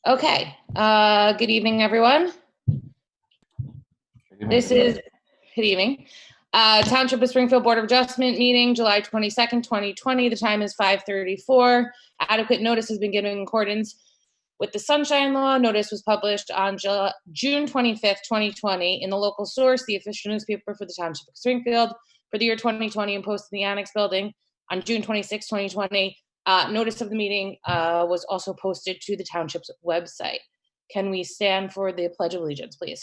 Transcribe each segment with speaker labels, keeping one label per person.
Speaker 1: Okay, good evening, everyone. This is, good evening, Township of Springfield Board of Adjustment meeting, July 22nd, 2020. The time is 5:34. Adequate notice has been given in accordance with the Sunshine Law. Notice was published on June 25th, 2020 in the local source, the official newspaper for the Township of Springfield for the year 2020, and posted in the Annex Building on June 26, 2020. Notice of the meeting was also posted to the Township's website. Can we stand for the Pledge of Allegiance, please?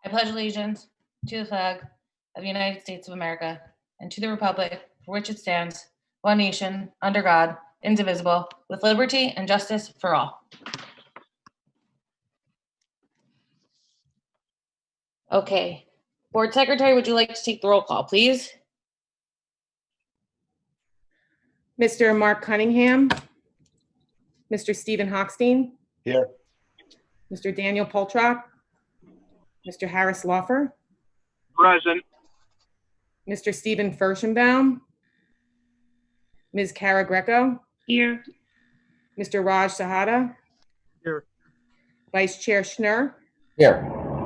Speaker 1: I pledge allegiance to the flag of the United States of America and to the republic for which it stands, one nation, under God, indivisible, with liberty and justice for all. Okay. Board Secretary, would you like to take the roll call, please?
Speaker 2: Mr. Mark Cunningham, Mr. Stephen Hochstein.
Speaker 3: Here.
Speaker 2: Mr. Daniel Poltrock, Mr. Harris Lawfer,
Speaker 4: Present.
Speaker 2: Mr. Stephen Furstenbaum, Ms. Cara Greco.
Speaker 1: Here.
Speaker 2: Mr. Raj Sahada.
Speaker 4: Here.
Speaker 2: Vice Chair Schnur.
Speaker 3: Here.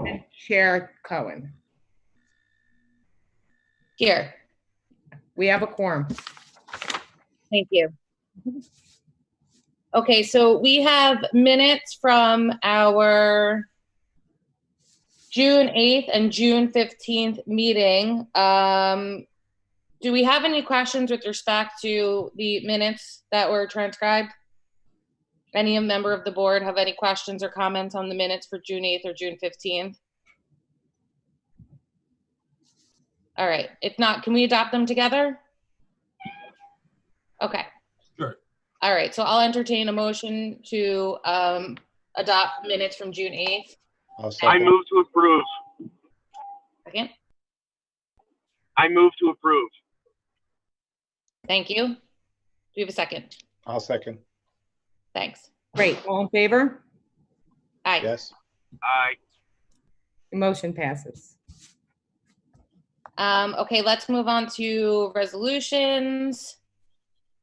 Speaker 2: And Chair Cohen.
Speaker 1: Here.
Speaker 2: We have a quorum.
Speaker 1: Thank you. Okay, so we have minutes from our June 8th and June 15th meeting. Do we have any questions with respect to the minutes that were transcribed? Any member of the board have any questions or comments on the minutes for June 8th or June 15th? All right, if not, can we adopt them together? Okay.
Speaker 3: Sure.
Speaker 1: All right, so I'll entertain a motion to adopt minutes from June 8th.
Speaker 4: I move to approve.
Speaker 1: Second.
Speaker 4: I move to approve.
Speaker 1: Thank you. Do we have a second?
Speaker 3: I'll second.
Speaker 1: Thanks.
Speaker 2: Great. All in favor?
Speaker 1: Aye.
Speaker 3: Yes.
Speaker 4: Aye.
Speaker 2: The motion passes.
Speaker 1: Okay, let's move on to resolutions.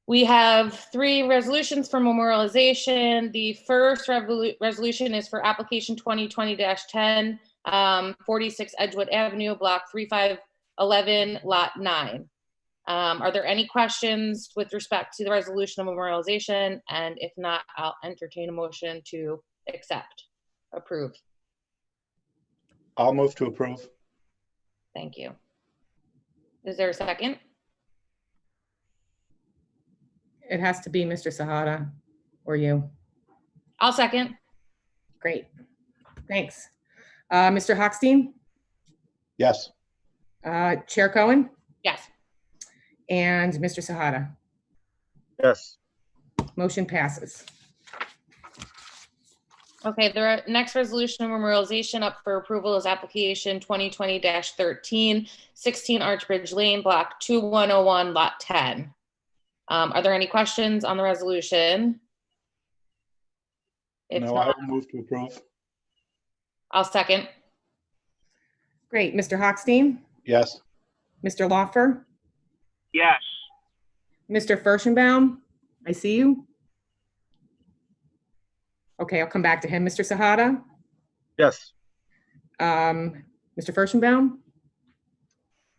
Speaker 1: We have 3 resolutions for memorialization. The first resolution is for application 2020-10, 46 Edgewood Avenue, block 3511, lot 9. Are there any questions with respect to the resolution of memorialization? And if not, I'll entertain a motion to accept, approve.
Speaker 3: I'll move to approve.
Speaker 1: Thank you. Is there a second?
Speaker 2: It has to be Mr. Sahada or you.
Speaker 1: I'll second.
Speaker 2: Great. Thanks. Mr. Hochstein?
Speaker 3: Yes.
Speaker 2: Chair Cohen?
Speaker 1: Yes.
Speaker 2: And Mr. Sahada?
Speaker 4: Yes.
Speaker 2: Motion passes.
Speaker 1: Okay, the next resolution of memorialization up for approval is application 2020-13, 16 Archbridge Lane, block 2101, lot 10. Are there any questions on the resolution? If
Speaker 3: No,
Speaker 1: not,
Speaker 3: I will move to approve.
Speaker 1: I'll second.
Speaker 2: Great. Mr. Hochstein?
Speaker 3: Yes.
Speaker 2: Mr. Lawfer?
Speaker 4: Yes.
Speaker 2: Mr. Furstenbaum? I see you. Okay, I'll come back to him. Mr. Sahada?
Speaker 4: Yes.
Speaker 2: Mr. Furstenbaum?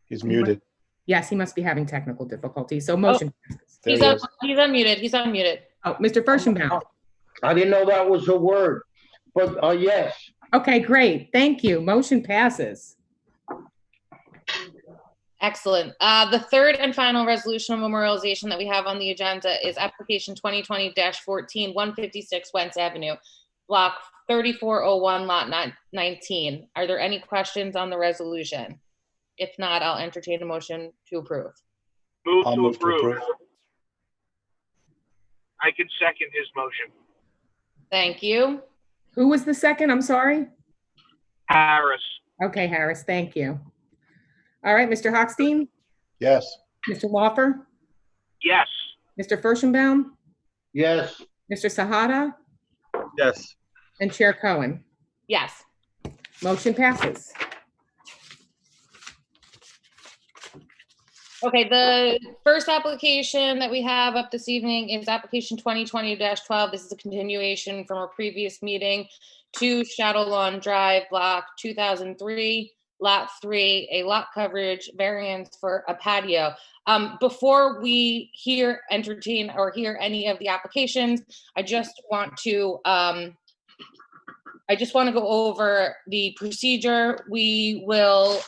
Speaker 3: He's muted.
Speaker 2: Yes, he must be having technical difficulties. So motion passes.
Speaker 3: There
Speaker 1: He's
Speaker 3: he is.
Speaker 1: unmuted. He's unmuted.
Speaker 2: Oh, Mr. Furstenbaum.
Speaker 5: I didn't know that was a word, but yes.
Speaker 2: Okay, great. Thank you. Motion passes.
Speaker 1: Excellent. The third and final resolution of memorialization that we have on the agenda is application 2020-14, 156 Wentz Avenue, block 3401, lot 19. Are there any questions on the resolution? If not, I'll entertain a motion to approve.
Speaker 3: I'll move to approve.
Speaker 4: I can second his motion.
Speaker 1: Thank you.
Speaker 2: Who was the second? I'm sorry.
Speaker 4: Harris.
Speaker 2: Okay, Harris, thank you. All right, Mr. Hochstein,
Speaker 3: Yes.
Speaker 2: Mr. Lawfer,
Speaker 4: Yes.
Speaker 2: Mr. Furstenbaum,
Speaker 5: Yes.
Speaker 2: Mr. Sahada,
Speaker 4: Yes.
Speaker 2: and Chair Cohen.
Speaker 1: Yes.
Speaker 2: Motion passes.
Speaker 1: Okay, the first application that we have up this evening is application 2020-12. This is a continuation from a previous meeting to Shadow Lawn Drive, block 2003, lot 3, a lot coverage variance for a patio. Before we entertain or hear any of the applications, I just want to go over the procedure. We will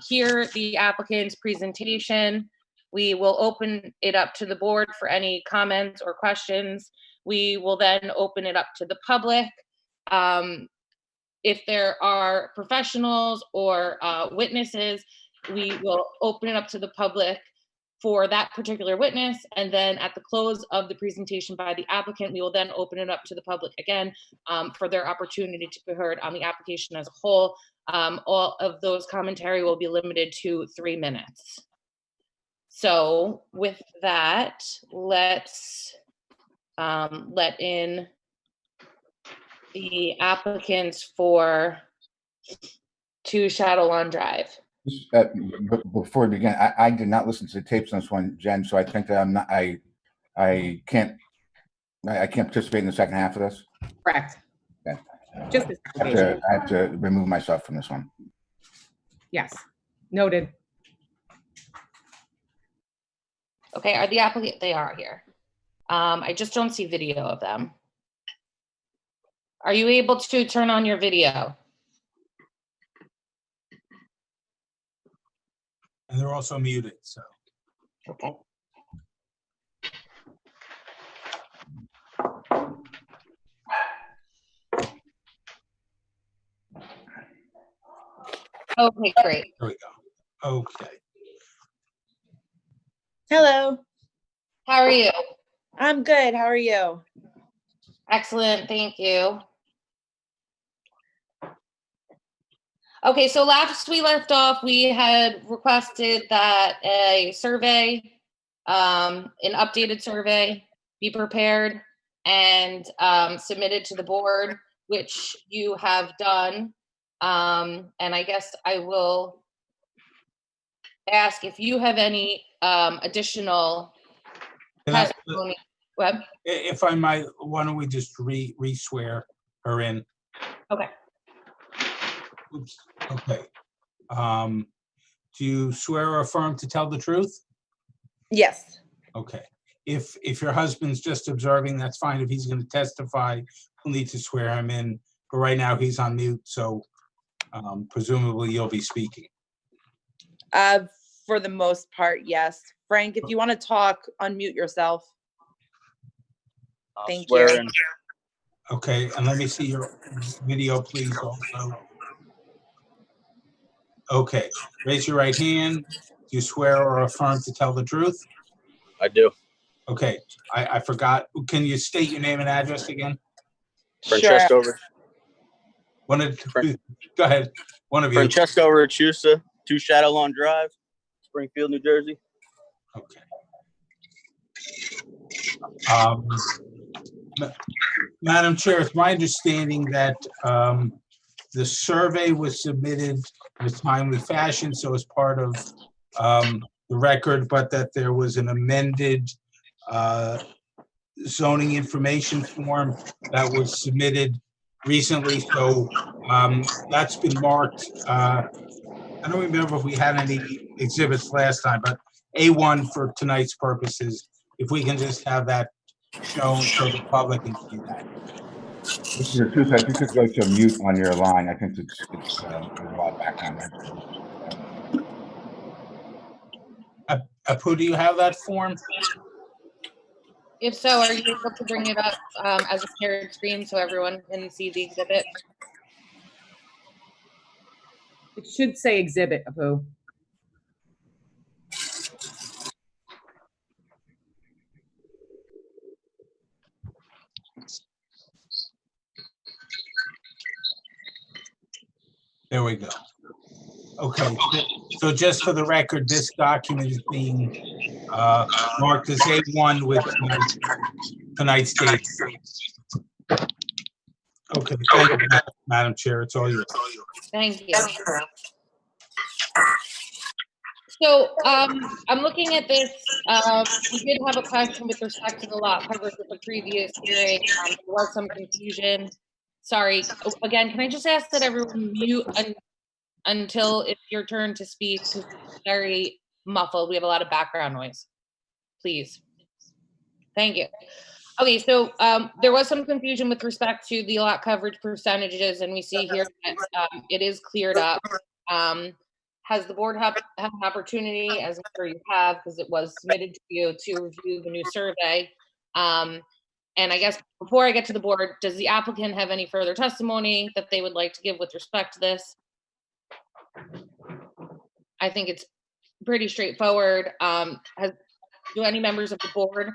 Speaker 1: hear the applicant's presentation. We will open it up to the board for any comments or questions. We will then open it up to the public. If there are professionals or witnesses, we will open it up to the public for that particular witness. And then at the close of the presentation by the applicant, we will then open it up to the public again for their opportunity to be heard on the application as a whole. All of those commentary will be limited to 3 minutes. So with that, let's let in the applicants for 2 Shadow Lawn Drive.
Speaker 6: Before we begin, I did not listen to the tapes on this one, Jen, so I think that I can't participate in the second half of this.
Speaker 2: Correct.
Speaker 6: Okay.
Speaker 2: Just this
Speaker 6: I
Speaker 2: application.
Speaker 6: have to remove myself from this one.
Speaker 2: Yes, noted.
Speaker 1: Okay, are the applicant? They are here. I just don't see video of them. Are you able to turn on your video?
Speaker 7: And they're also muted, so.
Speaker 1: Okay. Okay, great.
Speaker 7: There we go. Okay.
Speaker 8: Hello,
Speaker 1: How are you?
Speaker 8: I'm good. How are you?
Speaker 1: Excellent, thank you. Okay, so last we left off, we had requested that a survey, an updated survey, be prepared and submitted to the board, which you have done. And I guess I will ask if you have any additional testimony. Web?
Speaker 7: If I might, why don't we just re-swear her in?
Speaker 1: Okay.
Speaker 7: Oops, okay. Do you swear or affirm to tell the truth?
Speaker 8: Yes.
Speaker 7: Okay. If your husband's just observing, that's fine. If he's going to testify, we'll need to swear him in. But right now he's on mute, so presumably you'll be speaking.
Speaker 8: For the most part, yes. Frank, if you want to talk, unmute yourself. Thank you.
Speaker 7: Okay, and let me see your video, please, also. Okay, raise your right hand. Do you swear or affirm to tell the truth?
Speaker 9: I do.
Speaker 7: Okay, I forgot. Can you state your name and address again?
Speaker 9: Francesco,
Speaker 7: Go ahead. One of you.
Speaker 9: Francesco Rachusa, 2 Shadow Lawn Drive, Springfield, New Jersey.
Speaker 7: Okay. Madam Chair, it's my understanding that the survey was submitted in a timely fashion, so as part of the record, but that there was an amended zoning information form that was submitted recently, so that's been marked. I don't remember if we had any exhibits last time, but A1 for tonight's purposes, if we can just have that shown so the public can see that.
Speaker 6: Mr. Truth, if you could go to mute on your line, I think it's there's a lot of background there.
Speaker 7: Apu, do you have that form?
Speaker 1: If so, are you able to bring it up as a shared screen so everyone can see the exhibit?
Speaker 2: It should say exhibit, Apu.
Speaker 7: There we go. Okay, so just for the record, this document is being marked as A1 with tonight's date. Okay, thank you, Madam Chair, it's all yours.
Speaker 1: Thank you. So, I'm looking at this, we did have a question with respect to the lot coverage with the previous hearing. There was some confusion. Sorry, again, can I just ask that everyone mute until it's your turn to speak, because it's very muffled. We have a lot of background noise. Please. Thank you. Okay, so there was some confusion with respect to the lot coverage percentages, and we see here that it is cleared up. Has the board had an opportunity, as I'm sure you have, because it was submitted to you, to review the new survey? And I guess before I get to the board, does the applicant have any further testimony that they would like to give with respect to this? I think it's pretty straightforward. Do any members of the board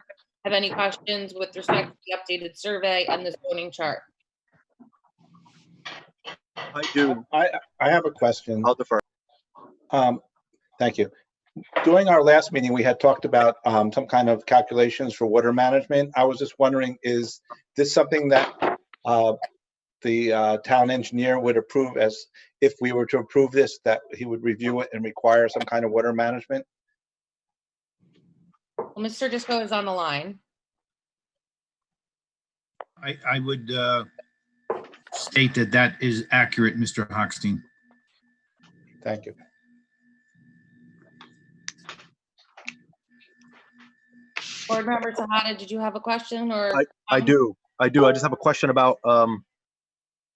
Speaker 1: have any questions with respect to the updated survey and the zoning chart?
Speaker 10: I do.
Speaker 3: I have a question.
Speaker 10: I'll defer.
Speaker 3: Thank you. During our last meeting, we had talked about some kind of calculations for water management. I was just wondering, is this something that the town engineer would approve, as if we were to approve this, that he would review it and require some kind of water management?
Speaker 1: Well, Mr. Disco is on the line.
Speaker 11: I would state that that is accurate, Mr. Hochstein.
Speaker 3: Thank you.
Speaker 1: Board member Tahada, did you have a question or?
Speaker 10: I do. I just have a question about,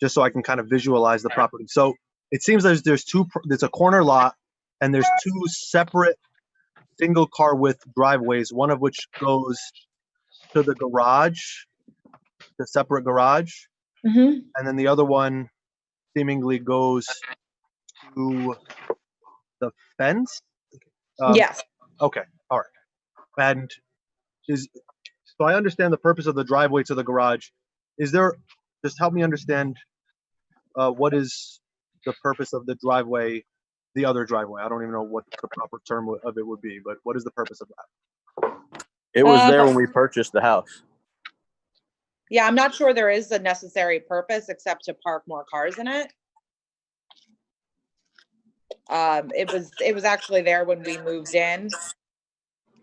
Speaker 10: just so I can kind of visualize the property. So it seems there's a corner lot and there's two separate single car width driveways, one of which goes to the garage, the separate garage.
Speaker 8: Mhm.
Speaker 10: And then the other one seemingly goes to the fence.
Speaker 8: Yes.
Speaker 10: Okay. All right. And so I understand the purpose of the driveway to the garage. Just help me understand what is the purpose of the driveway, the other driveway? I don't even know what the proper term of it would be, but what is the purpose of that?
Speaker 9: It was there when we purchased the house.
Speaker 8: Yeah, I'm not sure there is a necessary purpose except to park more cars in it. It was actually there when we moved in.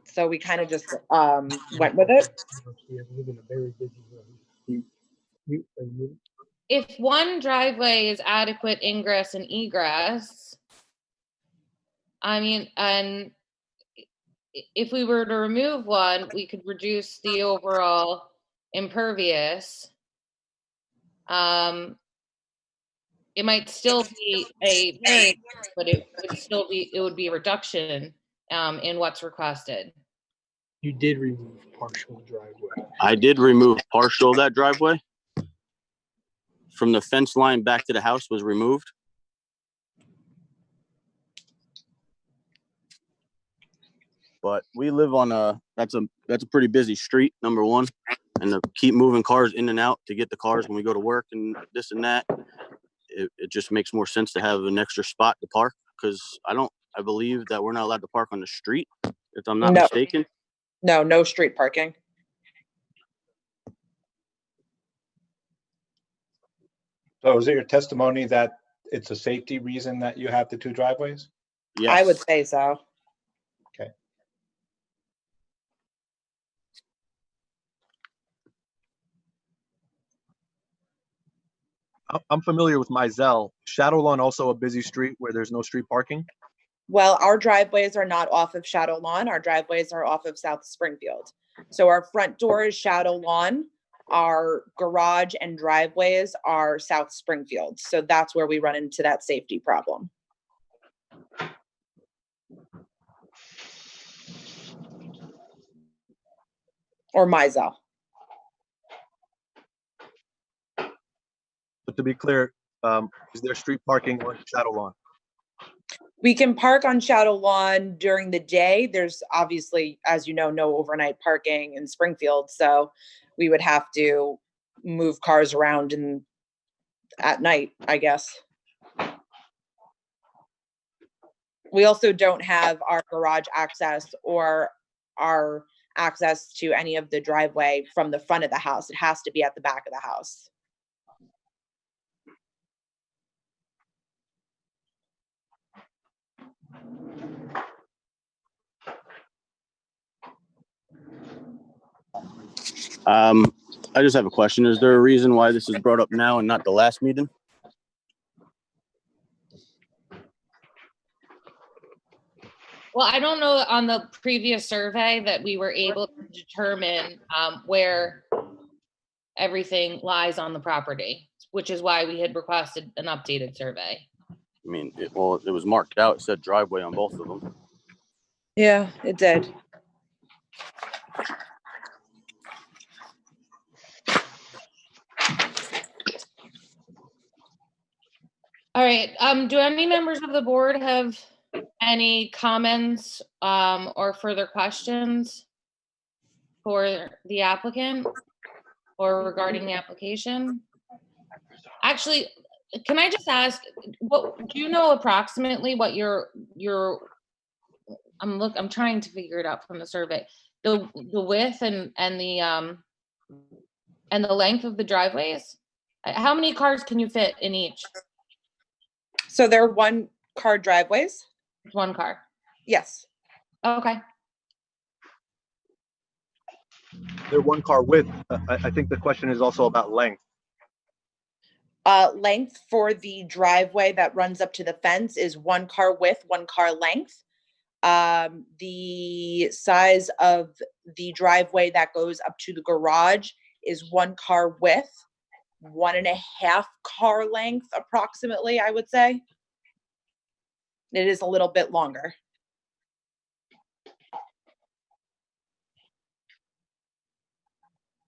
Speaker 8: So we kind of just went with it.
Speaker 1: If one driveway is adequate ingress and egress, I mean, and if we were to remove one, we could reduce the overall impervious. It might still be a variance, but it would be a reduction in what's requested.
Speaker 12: You did remove partial driveway.
Speaker 9: I did remove partial of that driveway. From the fence line back to the house was removed. But we live on that's a pretty busy street, number one. And to keep moving cars in and out to get the cars when we go to work and this and that, it just makes more sense to have an extra spot to park, because I believe that we're not allowed to park on the street, if I'm not mistaken.
Speaker 8: No street parking.
Speaker 3: So is it your testimony that it's a safety reason that you have the two driveways?
Speaker 9: Yes.
Speaker 8: I would say so.
Speaker 3: Okay.
Speaker 10: I'm familiar with Mizell. Shadow Lawn also a busy street where there's no street parking?
Speaker 8: Well, our driveways are not off of Shadow Lawn. Our driveways are off of South Springfield. So our front door is Shadow Lawn. Our garage and driveways are South Springfield. So that's where we run into that safety problem. Or Mizell.
Speaker 10: But to be clear, is there street parking on Shadow Lawn?
Speaker 8: We can park on Shadow Lawn during the day. There's obviously, as you know, no overnight parking in Springfield. So we would have to move cars around at night, I guess. We also don't have our garage access or our access to any of the driveway from the front of the house. It has to be at the back of the house.
Speaker 9: I just have a question. Is there a reason why this is brought up now and not the last meeting?
Speaker 1: Well, I don't know on the previous survey that we were able to determine where everything lies on the property, which is why we had requested an updated survey.
Speaker 9: I mean, it was marked out. It said driveway on both of them.
Speaker 8: Yeah, it did.
Speaker 1: All right, do any members of the board have any comments or further questions for the applicant or regarding the application? Actually, can I just ask, what do you know approximately what your I'm trying to figure it out from the survey, the width and the length of the driveways? How many cars can you fit in each?
Speaker 8: So they're 1-car driveways?
Speaker 1: One car.
Speaker 8: Yes.
Speaker 1: Okay.
Speaker 10: They're 1-car width. I think the question is also about length.
Speaker 8: Length for the driveway that runs up to the fence is 1-car width, 1-car length. The size of the driveway that goes up to the garage is 1-car width, 1.5-car length approximately, I would say. It is a little bit longer.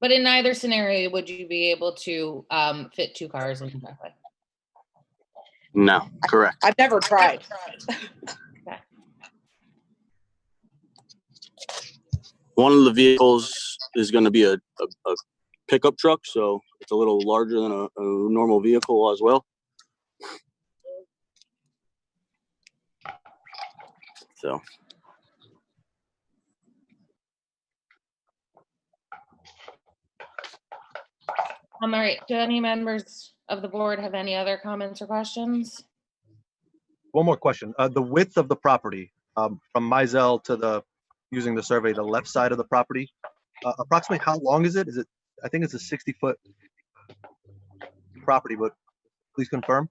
Speaker 1: But in neither scenario would you be able to fit 2 cars in the driveway?
Speaker 9: No, correct.
Speaker 8: I've never tried.
Speaker 1: Okay.
Speaker 9: One of the vehicles is going to be a pickup truck, so it's a little larger than a normal vehicle as well. So.
Speaker 1: All right, do any members of the board have any other comments or questions?
Speaker 10: One more question. The width of the property from Mizell to using the survey, the left side of the property, approximately how long is it? I think it's a 60-foot property, but please confirm.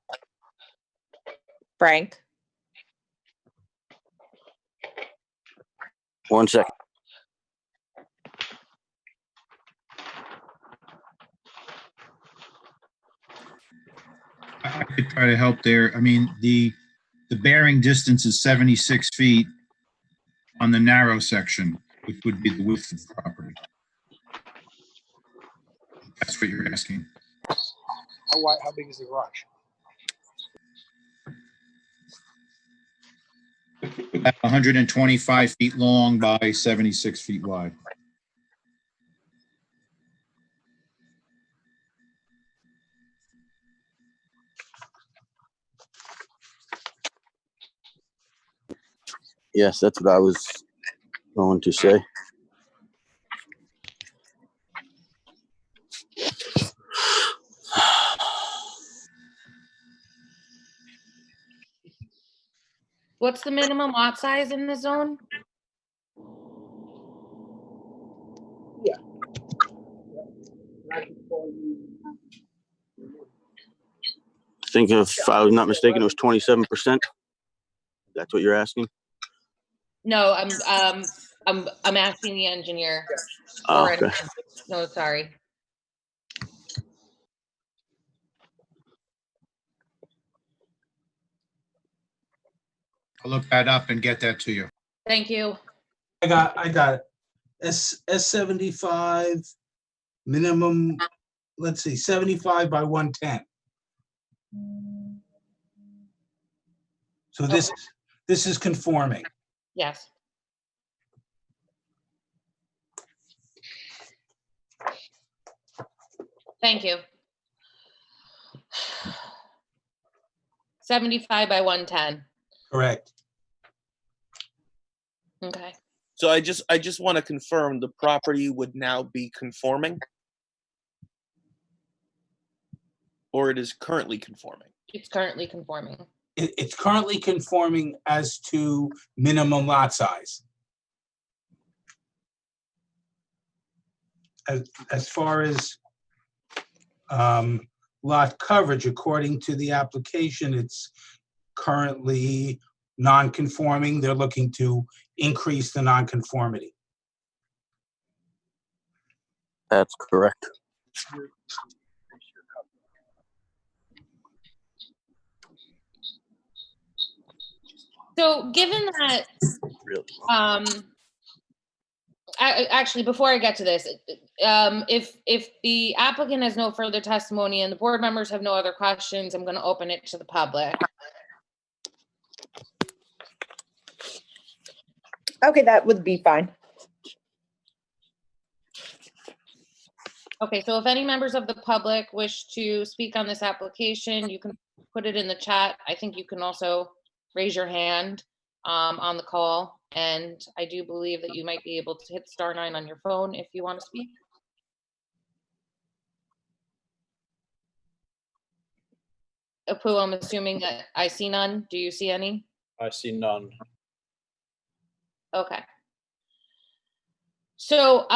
Speaker 8: Frank?
Speaker 9: One second.
Speaker 11: I could try to help there. I mean, the bearing distance is 76 feet on the narrow section, which would be the width of the property. That's what you're asking.
Speaker 12: How big is the garage?
Speaker 11: About 125 feet long by 76 feet wide.
Speaker 9: Yes, that's what I was going to say.
Speaker 1: What's the minimum lot size in the zone?
Speaker 9: I think if I was not mistaken, it was 27%. That's what you're asking?
Speaker 1: No, I'm asking the engineer.
Speaker 9: Oh,
Speaker 1: Or
Speaker 9: okay.
Speaker 1: no, sorry.
Speaker 11: I'll look that up and get that to you.
Speaker 1: Thank you.
Speaker 7: I got it. S75 minimum, let's see, 75 by 110. So this is conforming.
Speaker 1: Yes. Thank you. 75 by 110.
Speaker 7: Correct.
Speaker 1: Okay.
Speaker 13: So I just want to confirm the property would now be conforming? Or it is currently conforming?
Speaker 1: It's currently conforming.
Speaker 7: It's currently conforming as to minimum lot size. as far as lot coverage, according to the application, it's currently non-conforming. They're looking to increase the non-conformity.
Speaker 9: That's correct.
Speaker 1: So given that,
Speaker 9: Really.
Speaker 1: actually, before I get to this, if the applicant has no further testimony and the board members have no other questions, I'm going to open it to the public.
Speaker 8: Okay, that would be fine.
Speaker 1: Okay, so if any members of the public wish to speak on this application, you can put it in the chat. I think you can also raise your hand on the call. And I do believe that you might be able to hit *9 on your phone if you want to speak. Apu, I'm assuming that I see none. Do you see any?
Speaker 14: I see none.
Speaker 1: Okay. So,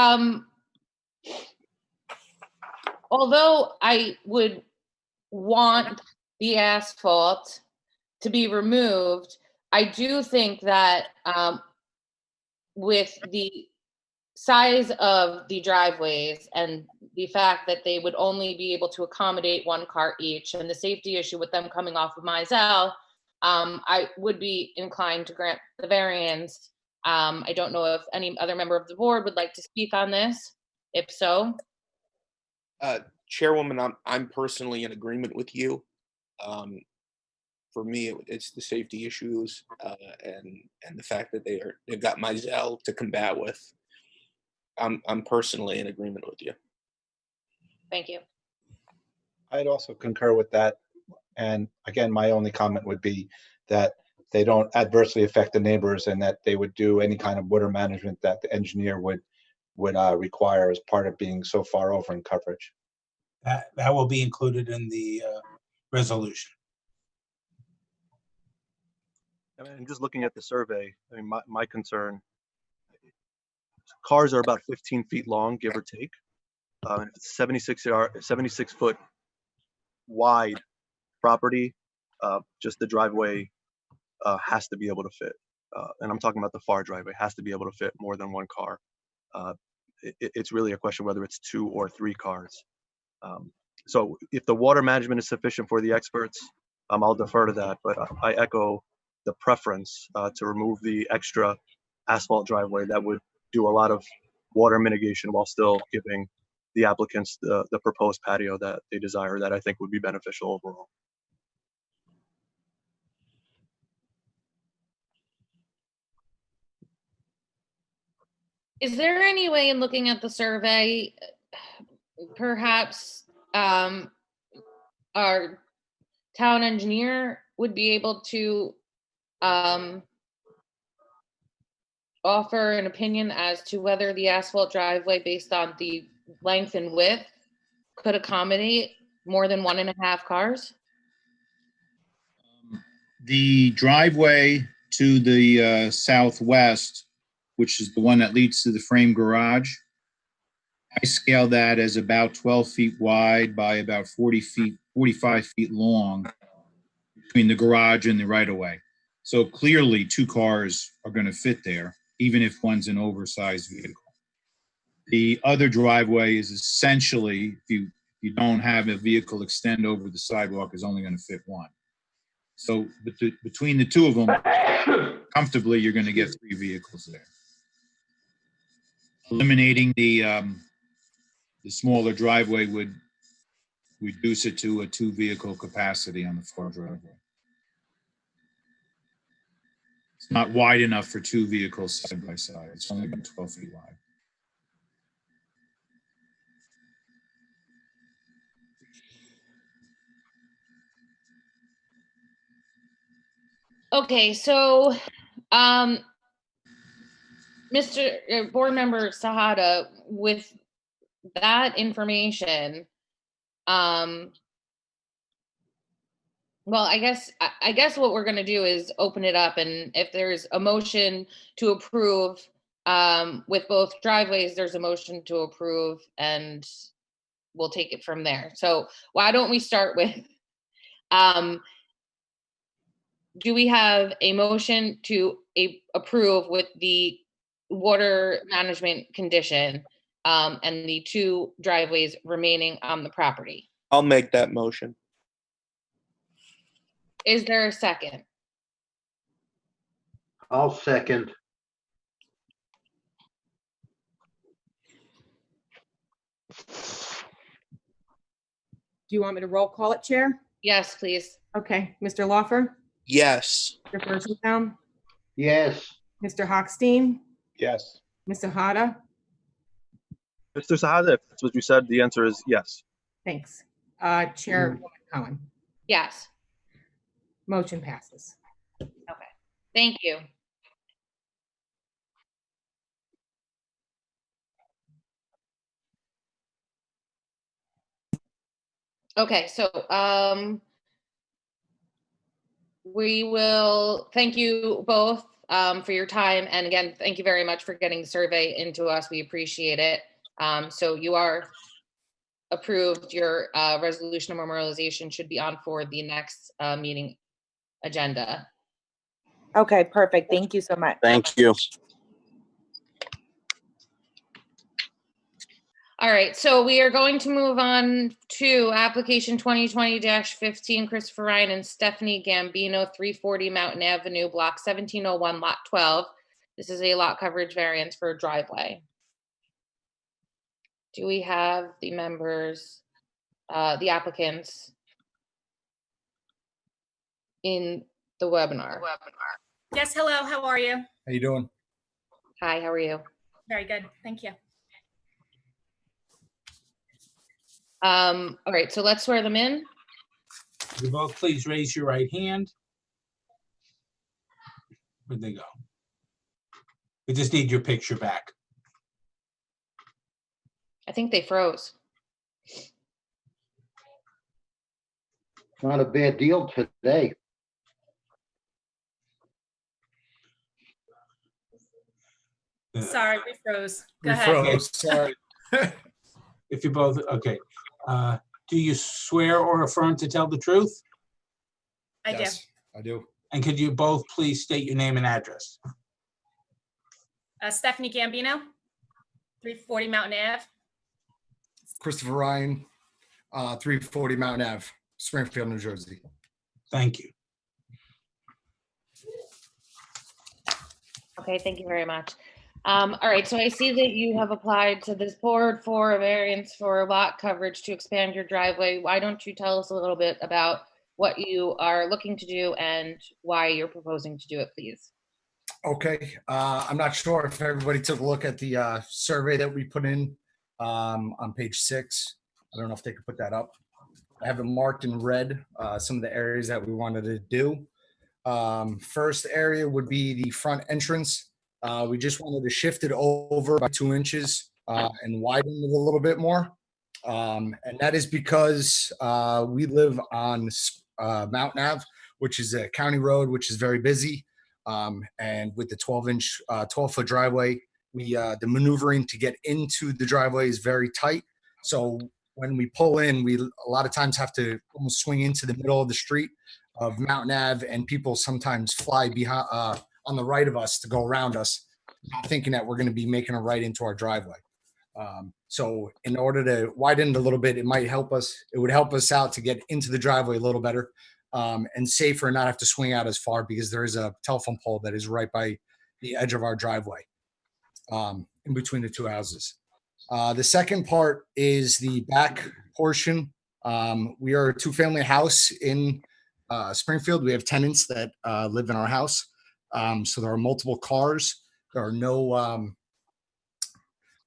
Speaker 1: although I would want the asphalt to be removed, I do think that with the size of the driveways and the fact that they would only be able to accommodate one car each, and the safety issue with them coming off of Mizell, I would be inclined to grant the variance. I don't know if any other member of the board would like to speak on this. If so.
Speaker 13: Chairwoman, I'm personally in agreement with you. For me, it's the safety issues and the fact that they've got Mizell to combat with. I'm personally in agreement with you.
Speaker 1: Thank you.
Speaker 3: I'd also concur with that. And again, my only comment would be that they don't adversely affect the neighbors and that they would do any kind of water management that the engineer would require as part of being so far over in coverage.
Speaker 7: That will be included in the resolution.
Speaker 10: I mean, just looking at the survey, I mean, my concern, cars are about 15 feet long, give or take. And it's 76 foot wide property. Just the driveway has to be able to fit. And I'm talking about the far driveway, has to be able to fit more than one car. It's really a question whether it's 2 or 3 cars. So if the water management is sufficient for the experts, I'll defer to that. But I echo the preference to remove the extra asphalt driveway. That would do a lot of water mitigation while still giving the applicants the proposed patio that they desire, that I think would be beneficial overall.
Speaker 1: Is there any way in looking at the survey, perhaps our town engineer would be able to offer an opinion as to whether the asphalt driveway, based on the length and width, could accommodate more than 1.5 cars?
Speaker 11: The driveway to the southwest, which is the one that leads to the frame garage, I scale that as about 12 feet wide by about 45 feet long between the garage and the right-of-way. So clearly 2 cars are going to fit there, even if one's an oversized vehicle. The other driveway is essentially, if you don't have a vehicle extend over the sidewalk, is only going to fit 1. So between the 2 of them, comfortably, you're going to get 3 vehicles there. Eliminating the smaller driveway would reduce it to a 2-vehicle capacity on the far driveway. It's not wide enough for 2 vehicles side by side. It's only about 12 feet wide.
Speaker 1: Okay, so Mr. Board Member Sahada, with that information, well, I guess what we're going to do is open it up, and if there's a motion to approve with both driveways, there's a motion to approve and we'll take it from there. So why don't we start with, do we have a motion to approve with the water management condition and the 2 driveways remaining on the property?
Speaker 13: I'll make that motion.
Speaker 1: Is there a second?
Speaker 5: I'll second.
Speaker 2: Do you want me to roll call it, Chair?
Speaker 1: Yes, please.
Speaker 2: Okay, Mr. Lawfer,
Speaker 13: Yes.
Speaker 2: Mr. Furstenbaum,
Speaker 5: Yes.
Speaker 2: Mr. Hochstein,
Speaker 3: Yes.
Speaker 2: Ms. Sahada.
Speaker 10: Mr. Sahada, if that's what you said, the answer is yes.
Speaker 2: Thanks. Chairwoman Cohen,
Speaker 1: Yes.
Speaker 2: motion passes.
Speaker 1: Okay. Thank you. Okay, so we will thank you both for your time. And again, thank you very much for getting the survey into us. We appreciate it. So you are approved. Your resolution of memorialization should be on for the next meeting agenda.
Speaker 8: Okay, perfect. Thank you so much.
Speaker 9: Thank you.
Speaker 1: All right, so we are going to move on to application 2020-15, Christopher Ryan and Stephanie Gambino, 340 Mountain Avenue, block 1701, lot 12. This is a lot coverage variance for a driveway. Do we have the members, the applicants in the webinar?
Speaker 14: Yes, hello, how are you?
Speaker 15: How you doing?
Speaker 1: Hi, how are you?
Speaker 14: Very good, thank you.
Speaker 1: All right, so let's swear them in.
Speaker 7: You both please raise your right hand. Where'd they go? We just need your picture back.
Speaker 1: I think they froze.
Speaker 5: Not a bad deal today.
Speaker 14: Sorry, we froze. Go
Speaker 15: We
Speaker 14: ahead.
Speaker 15: froze, sorry.
Speaker 7: If you both, okay. Do you swear or affirm to tell the truth?
Speaker 14: I do.
Speaker 15: Yes, I do.
Speaker 7: And could you both please state your name and address?
Speaker 14: Stephanie Gambino, 340 Mountain Ave.
Speaker 15: Christopher Ryan, 340 Mountain Ave, Springfield, New Jersey.
Speaker 7: Thank you.
Speaker 1: Okay, thank you very much. All right, so I see that you have applied to this board for a variance for lot coverage to expand your driveway. Why don't you tell us a little bit about what you are looking to do and why you're proposing to do it, please?
Speaker 15: Okay, I'm not sure if everybody took a look at the survey that we put in on page 6. I don't know if they could put that up. I have it marked in red, some of the areas that we wanted to do. First area would be the front entrance. We just wanted to shift it over by 2 inches and widen it a little bit more. And that is because we live on Mountain Ave, which is a county road, which is very busy. And with the 12-foot driveway, the maneuvering to get into the driveway is very tight. So when we pull in, we a lot of times have to almost swing into the middle of the street of Mountain Ave, and people sometimes fly behind on the right of us to go around us, not thinking that we're going to be making a right into our driveway. So in order to widen it a little bit, it might help us. It would help us out to get into the driveway a little better and safer, and not have to swing out as far, because there is a telephone pole that is right by the edge of our driveway in between the 2 houses. The second part is the back portion. We are a 2-family house in Springfield. We have tenants that live in our house. So there are multiple cars. There are no,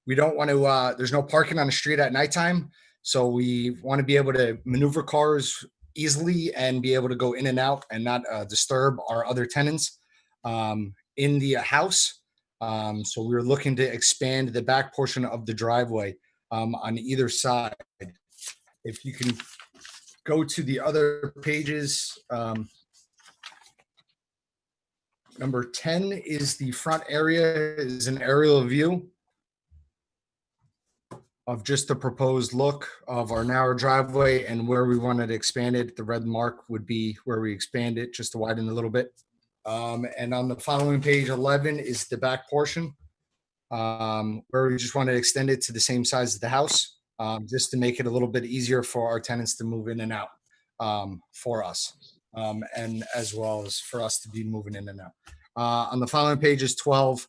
Speaker 15: we don't want to, there's no parking on the street at nighttime. So we want to be able to maneuver cars easily and be able to go in and out and not disturb our other tenants in the house. So we're looking to expand the back portion of the driveway on either side. If you can go to the other pages, Number 10 is the front area is an aerial view of just the proposed look of our narrow driveway and where we wanted to expand it. The red mark would be where we expand it, just to widen a little bit. And on the following page 11 is the back portion, where we just want to extend it to the same size as the house, just to make it a little bit easier for our tenants to move in and out for us, and as well as for us to be moving in and out. On the following page is 12.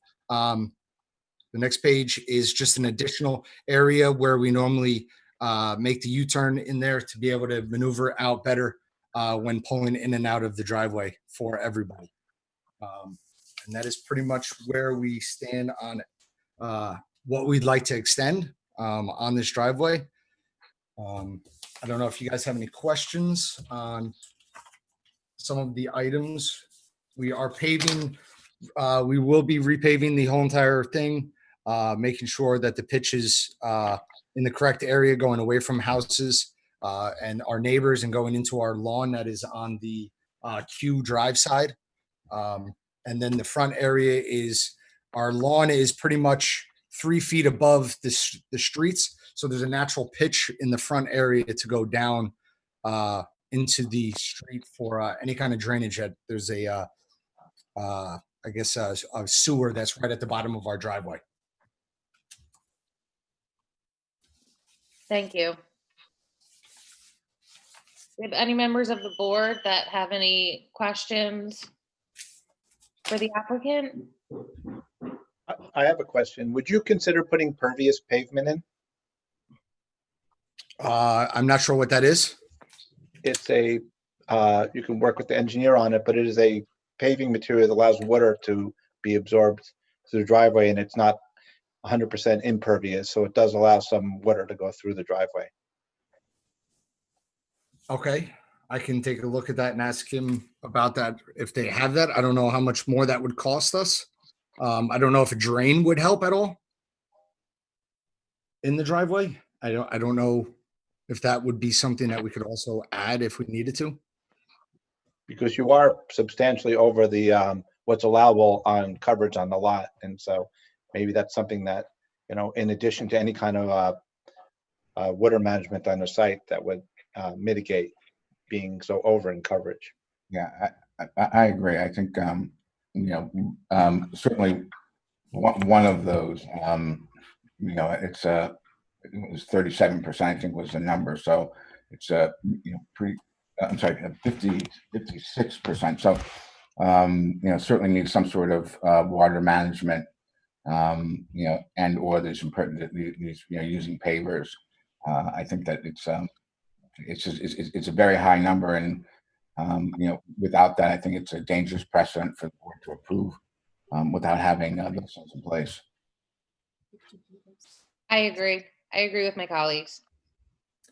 Speaker 15: The next page is just an additional area where we normally make the U-turn in there to be able to maneuver out better when pulling in and out of the driveway for everybody. And that is pretty much where we stand on what we'd like to extend on this driveway. I don't know if you guys have any questions on some of the items. We are paving, we will be repaving the whole entire thing, making sure that the pitch is in the correct area, going away from houses and our neighbors and going into our lawn that is on the Q Drive side. And then the front area is, our lawn is pretty much 3 feet above the streets. So there's a natural pitch in the front area to go down into the street for any kind of drainage. There's a, I guess, a sewer that's right at the bottom of our driveway.
Speaker 1: Thank you. Do we have any members of the board that have any questions for the applicant?
Speaker 3: I have a question. Would you consider putting pervious pavement in?
Speaker 15: I'm not sure what that is.
Speaker 3: It's a, you can work with the engineer on it, but it is a paving material that allows water to be absorbed through the driveway, and it's not 100% impervious, so it does allow some water to go through the driveway.
Speaker 15: Okay, I can take a look at that and ask him about that if they have that. I don't know how much more that would cost us. I don't know if a drain would help at all in the driveway. I don't know if that would be something that we could also add if we needed to.
Speaker 3: Because you are substantially over the what's allowable on coverage on the lot, and so maybe that's something that, you know, in addition to any kind of water management on the site, that would mitigate being so over in coverage.
Speaker 6: Yeah, I agree. I think, you know, certainly one of those, you know, it was 37%, I think was the number. So it's you know, I'm sorry, 56%. So, you know, certainly needs some sort of water management, you know, and or there's some, these, you know, using pavers. I think that it's just, it's a very high number, and you know, without that, I think it's a dangerous precedent for the board to approve without having those things in place.
Speaker 1: I agree. I agree with my colleagues.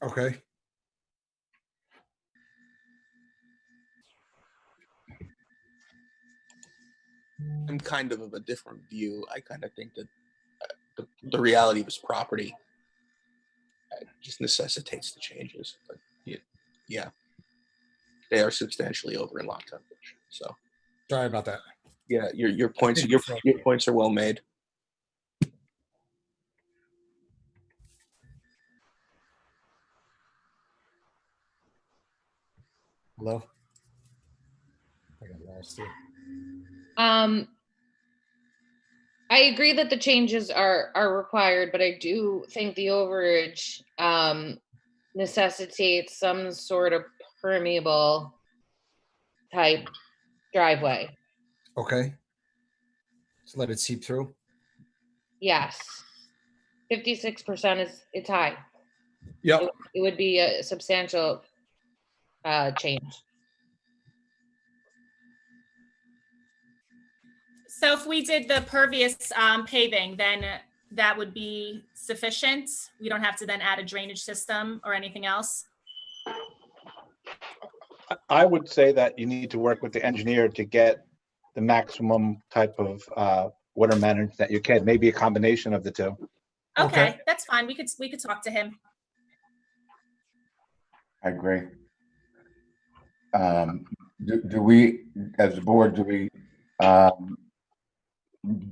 Speaker 15: Okay.
Speaker 13: I'm kind of a different view. I kind of think that the reality of his property just necessitates the changes. But yeah, they are substantially over in lot coverage. So
Speaker 15: Sorry about that.
Speaker 13: yeah, your points are well made.
Speaker 15: Hello? I got lost here.
Speaker 1: I agree that the changes are required, but I do think the overage necessitates some sort of permeable type driveway.
Speaker 15: Okay. Just let it seep through.
Speaker 1: Yes. 56% it's high.
Speaker 15: Yep.
Speaker 1: It would be a substantial change.
Speaker 14: So if we did the pervious paving, then that would be sufficient? We don't have to then add a drainage system or anything else?
Speaker 3: I would say that you need to work with the engineer to get the maximum type of water management that you can, maybe a combination of the two.
Speaker 14: Okay, that's fine. We could talk to him.
Speaker 6: I agree. Do we, as a board, do we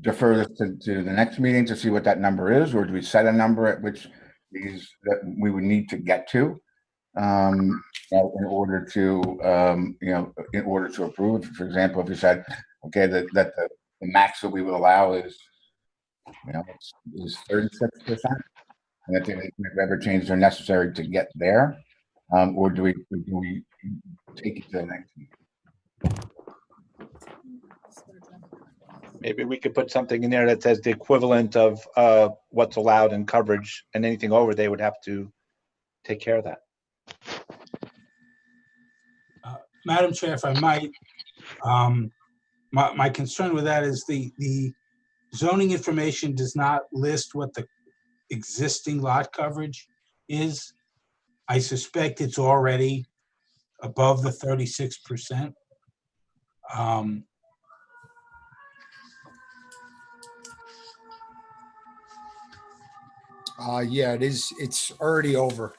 Speaker 6: defer this to the next meeting to see what that number is, or do we set a number at which that we would need to get to in order to approve? For example, if you said, okay, that the max that we would allow is 36%, and that the whatever changes are necessary to get there, or do we take it to the next meeting?
Speaker 3: Maybe we could put something in there that says the equivalent of what's allowed in coverage, and anything over, they would have to take care of that.
Speaker 7: Madam Chair, if I might, my concern with that is the zoning information does not list what the existing lot coverage is. I suspect it's already above the 36%.
Speaker 15: Yeah, it is. It's already over.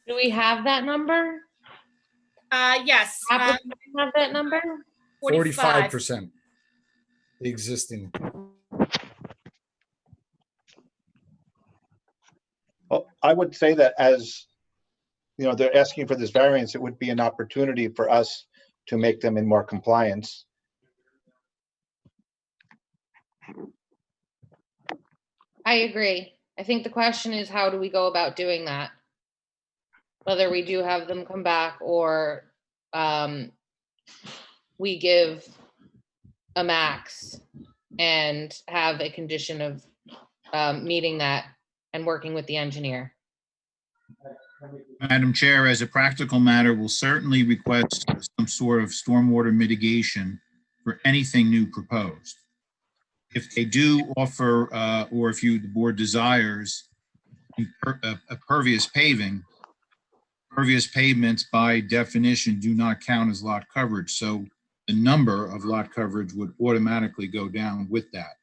Speaker 1: Do we have that number?
Speaker 14: Yes.
Speaker 1: Applicant have that number?
Speaker 15: 45%. The existing.
Speaker 3: Well, I would say that as, they're asking for this variance, it would be an opportunity for us to make them in more compliance.
Speaker 1: I agree. I think the question is, how do we go about doing that? Whether we do have them come back, or we give a max and have a condition of meeting that and working with the engineer.
Speaker 11: Madam Chair, as a practical matter, we'll certainly request some sort of stormwater mitigation for anything new proposed. If they do offer, or if the board desires, a pervious paving, pervious pavements by definition do not count as lot coverage. So the number of lot coverage would automatically go down with that.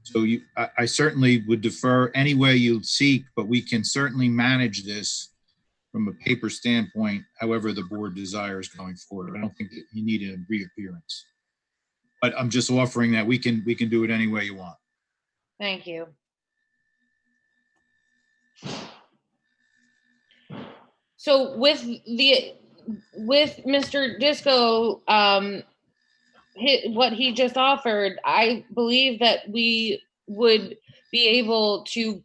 Speaker 11: So I certainly would defer any way you'd seek, but we can certainly manage this from a paper standpoint, however the board desires going forward. I don't think that you need a reappearance. But I'm just offering that we can do it any way you want.
Speaker 1: Thank you. So with Mr. Disco, what he just offered, I believe that we would be able to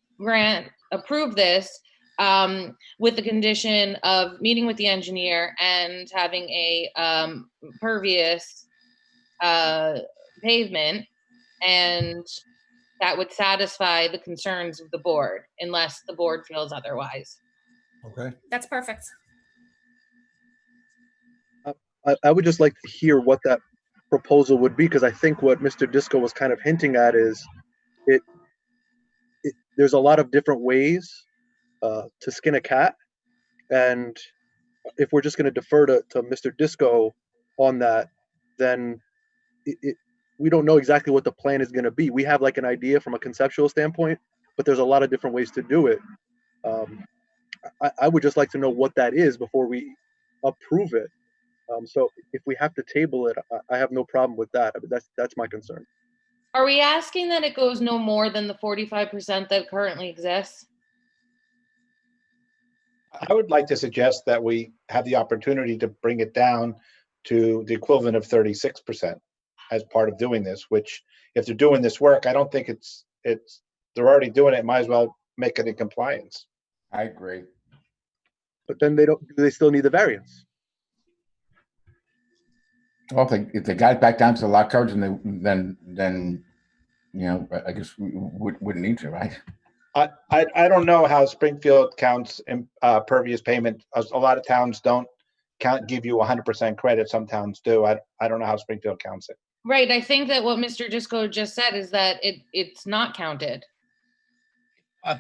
Speaker 1: approve this with the condition of meeting with the engineer and having a pervious pavement, and that would satisfy the concerns of the board, unless the board feels otherwise.
Speaker 15: Okay.
Speaker 14: That's perfect.
Speaker 10: I would just like to hear what that proposal would be, because I think what Mr. Disco was kind of hinting at is there's a lot of different ways to skin a cat, and if we're just going to defer to Mr. Disco on that, then we don't know exactly what the plan is going to be. We have like an idea from a conceptual standpoint, but there's a lot of different ways to do it. I would just like to know what that is before we approve it. So if we have to table it, I have no problem with that. I mean, that's my concern.
Speaker 1: Are we asking that it goes no more than the 45% that currently exists?
Speaker 3: I would like to suggest that we have the opportunity to bring it down to the equivalent of 36% as part of doing this, which if they're doing this work, I don't think they're already doing it. Might as well make it in compliance.
Speaker 6: I agree.
Speaker 10: But then do they still need the variance?
Speaker 6: Well, if they got it back down to the lot coverage, then I guess we wouldn't need to, right?
Speaker 3: I don't know how Springfield counts pervious payment. A lot of towns don't give you 100% credit. Some towns do. I don't know how Springfield counts it.
Speaker 1: Right. I think that what Mr. Disco just said is that it's not counted.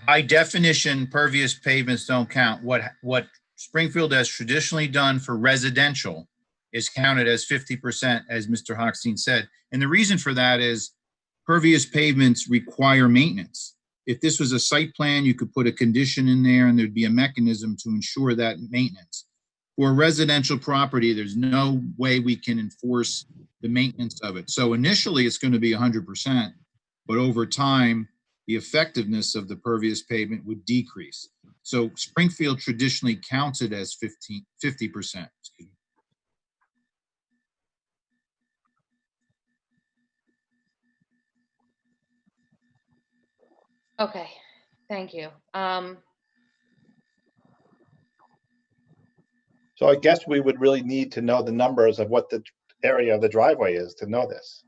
Speaker 11: By definition, pervious pavements don't count. What Springfield has traditionally done for residential is counted as 50%, as Mr. Hochstein said. And the reason for that is pervious pavements require maintenance. If this was a site plan, you could put a condition in there and there'd be a mechanism to ensure that maintenance. for a residential property, there's no way we can enforce the maintenance of it. So initially, it's going to be 100%, but over time, the effectiveness of the pervious pavement would decrease. So Springfield traditionally counts it as 50%. Excuse me.
Speaker 1: Okay, thank you.
Speaker 3: So I guess we would really need to know the numbers of what the area of the driveway is to know this.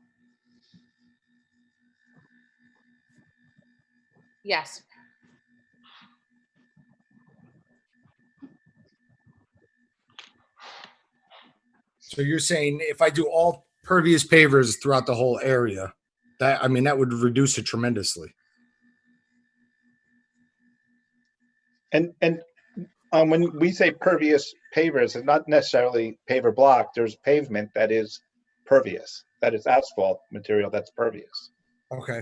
Speaker 1: Yes.
Speaker 15: So you're saying if I do all pervious pavers throughout the whole area, that, I mean, that would reduce it tremendously.
Speaker 3: And when we say pervious pavers, it's not necessarily paver block. There's pavement that is pervious, that is asphalt material that's pervious.
Speaker 15: Okay.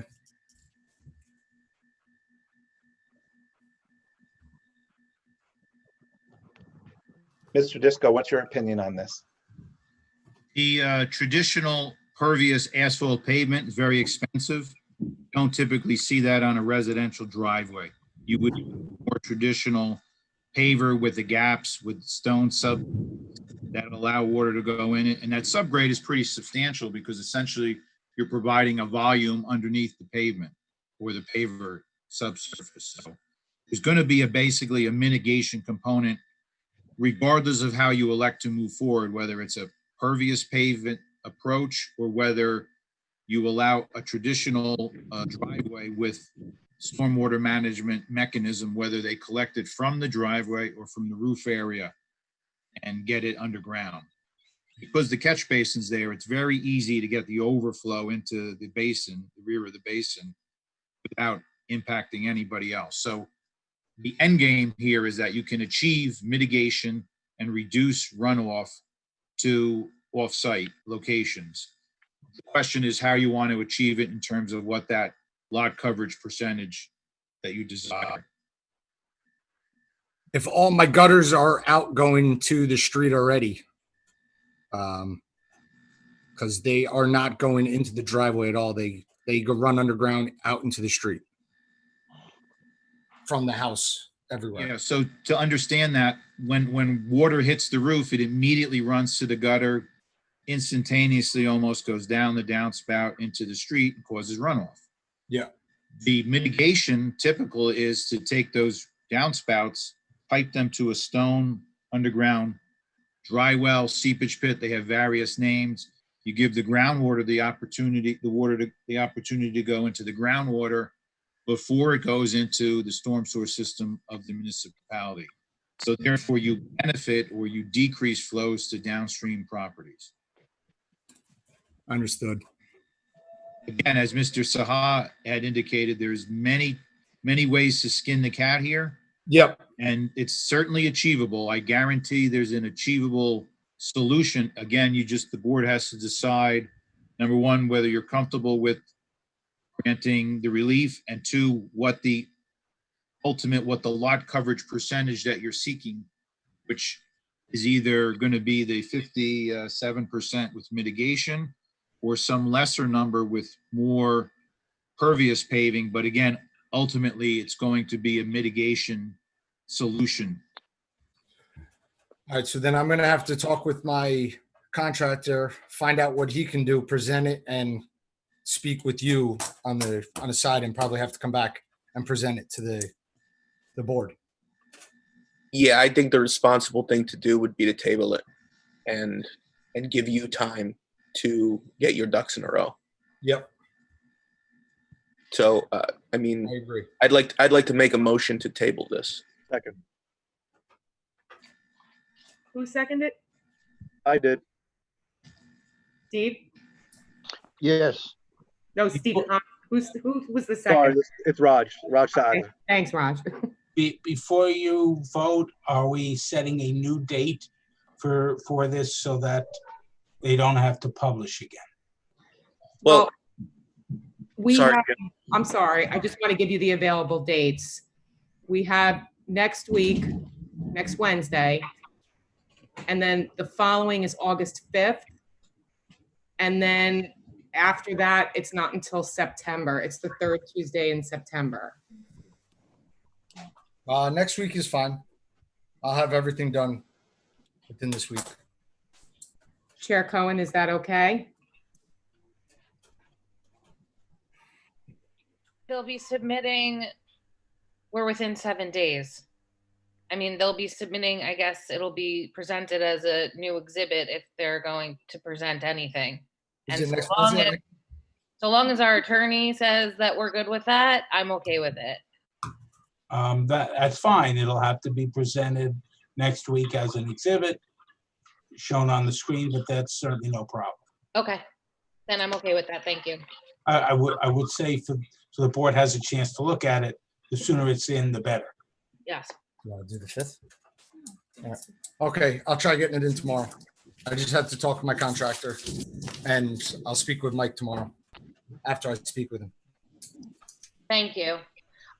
Speaker 3: Mr. Disco, what's your opinion on this?
Speaker 11: The traditional pervious asphalt pavement is very expensive. Don't typically see that on a residential driveway. You would more traditional paver with the gaps with stone sub that allow water to go in it. And that subgrade is pretty substantial because essentially you're providing a volume underneath the pavement or the paver subsurface. So there's going to be basically a mitigation component regardless of how you elect to move forward, whether it's a pervious pavement approach or whether you allow a traditional driveway with stormwater management mechanism, whether they collect it from the driveway or from the roof area and get it underground. Because the catch basin's there, it's very easy to get the overflow into the basin, the rear of the basin, without impacting anybody else. So the end game here is that you can achieve mitigation and reduce runoff to off-site locations. The question is how you want to achieve it in terms of what that lot coverage percentage that you desire.
Speaker 15: If all my gutters are out going to the street already, because they are not going into the driveway at all. They go run underground out into the street from the house everywhere.
Speaker 11: Yeah, so to understand that, when water hits the roof, it immediately runs to the gutter, instantaneously almost goes down the downspout into the street and causes runoff.
Speaker 15: Yeah.
Speaker 11: The mitigation typical is to take those downspouts, pipe them to a stone underground dry well, seepage pit. They have various names. You give the groundwater the opportunity to go into the groundwater before it goes into the storm sewer system of the municipality. So therefore you benefit or you decrease flows to downstream properties.
Speaker 15: Understood.
Speaker 11: Again, as Mr. Saha had indicated, there's many ways to skin the cat here.
Speaker 15: Yep.
Speaker 11: And it's certainly achievable. I guarantee there's an achievable solution. Again, the board has to decide, number one, whether you're comfortable with granting the relief, and two, what the lot coverage percentage that you're seeking, which is either going to be the 57% with mitigation or some lesser number with more pervious paving. But again, ultimately, it's going to be a mitigation solution.
Speaker 15: All right, so then I'm going to have to talk with my contractor, find out what he can do, present it, and speak with you on the side, and probably have to come back and present it to the board.
Speaker 13: Yeah, I think the responsible thing to do would be to table it and give you time to get your ducks in a row.
Speaker 15: Yep.
Speaker 13: So, I mean,
Speaker 15: I agree.
Speaker 13: I'd like to make a motion to table this.
Speaker 10: Second.
Speaker 8: Who seconded?
Speaker 10: I did.
Speaker 8: Steve?
Speaker 5: Yes.
Speaker 8: No, Steve. Who was the
Speaker 10: Sorry,
Speaker 8: second?
Speaker 10: it's Raj
Speaker 8: Okay,
Speaker 10: Saga.
Speaker 8: thanks, Raj.
Speaker 7: Before you vote, are we setting a new date for this so that they don't have to publish again?
Speaker 13: Well,
Speaker 8: I'm sorry, I just want to give you the available dates. We have next week, next Wednesday,
Speaker 2: And then the following is August 5th. And then after that, it's not until September. It's the third Tuesday in September.
Speaker 15: Next week is fine. I'll have everything done within this week.
Speaker 2: Chair Cohen, is that okay?
Speaker 1: They'll be submitting, we're within 7 days. I mean, they'll be submitting, I guess it'll be presented as a new exhibit if they're going to present anything.
Speaker 15: Is
Speaker 1: And
Speaker 15: it next
Speaker 1: long
Speaker 15: Wednesday?
Speaker 1: as, so long as our attorney says that we're good with that, I'm okay with it.
Speaker 7: That's fine. It'll have to be presented next week as an exhibit shown on the screen, but that's certainly no problem.
Speaker 1: Okay, then I'm okay with that. Thank you.
Speaker 7: I would say so the board has a chance to look at it, the sooner it's in, the better.
Speaker 1: Yes.
Speaker 15: You want to do the 5th? All right. Okay, I'll try getting it in tomorrow. I just have to talk with my contractor, and I'll speak with Mike tomorrow after I speak with him.
Speaker 1: Thank you.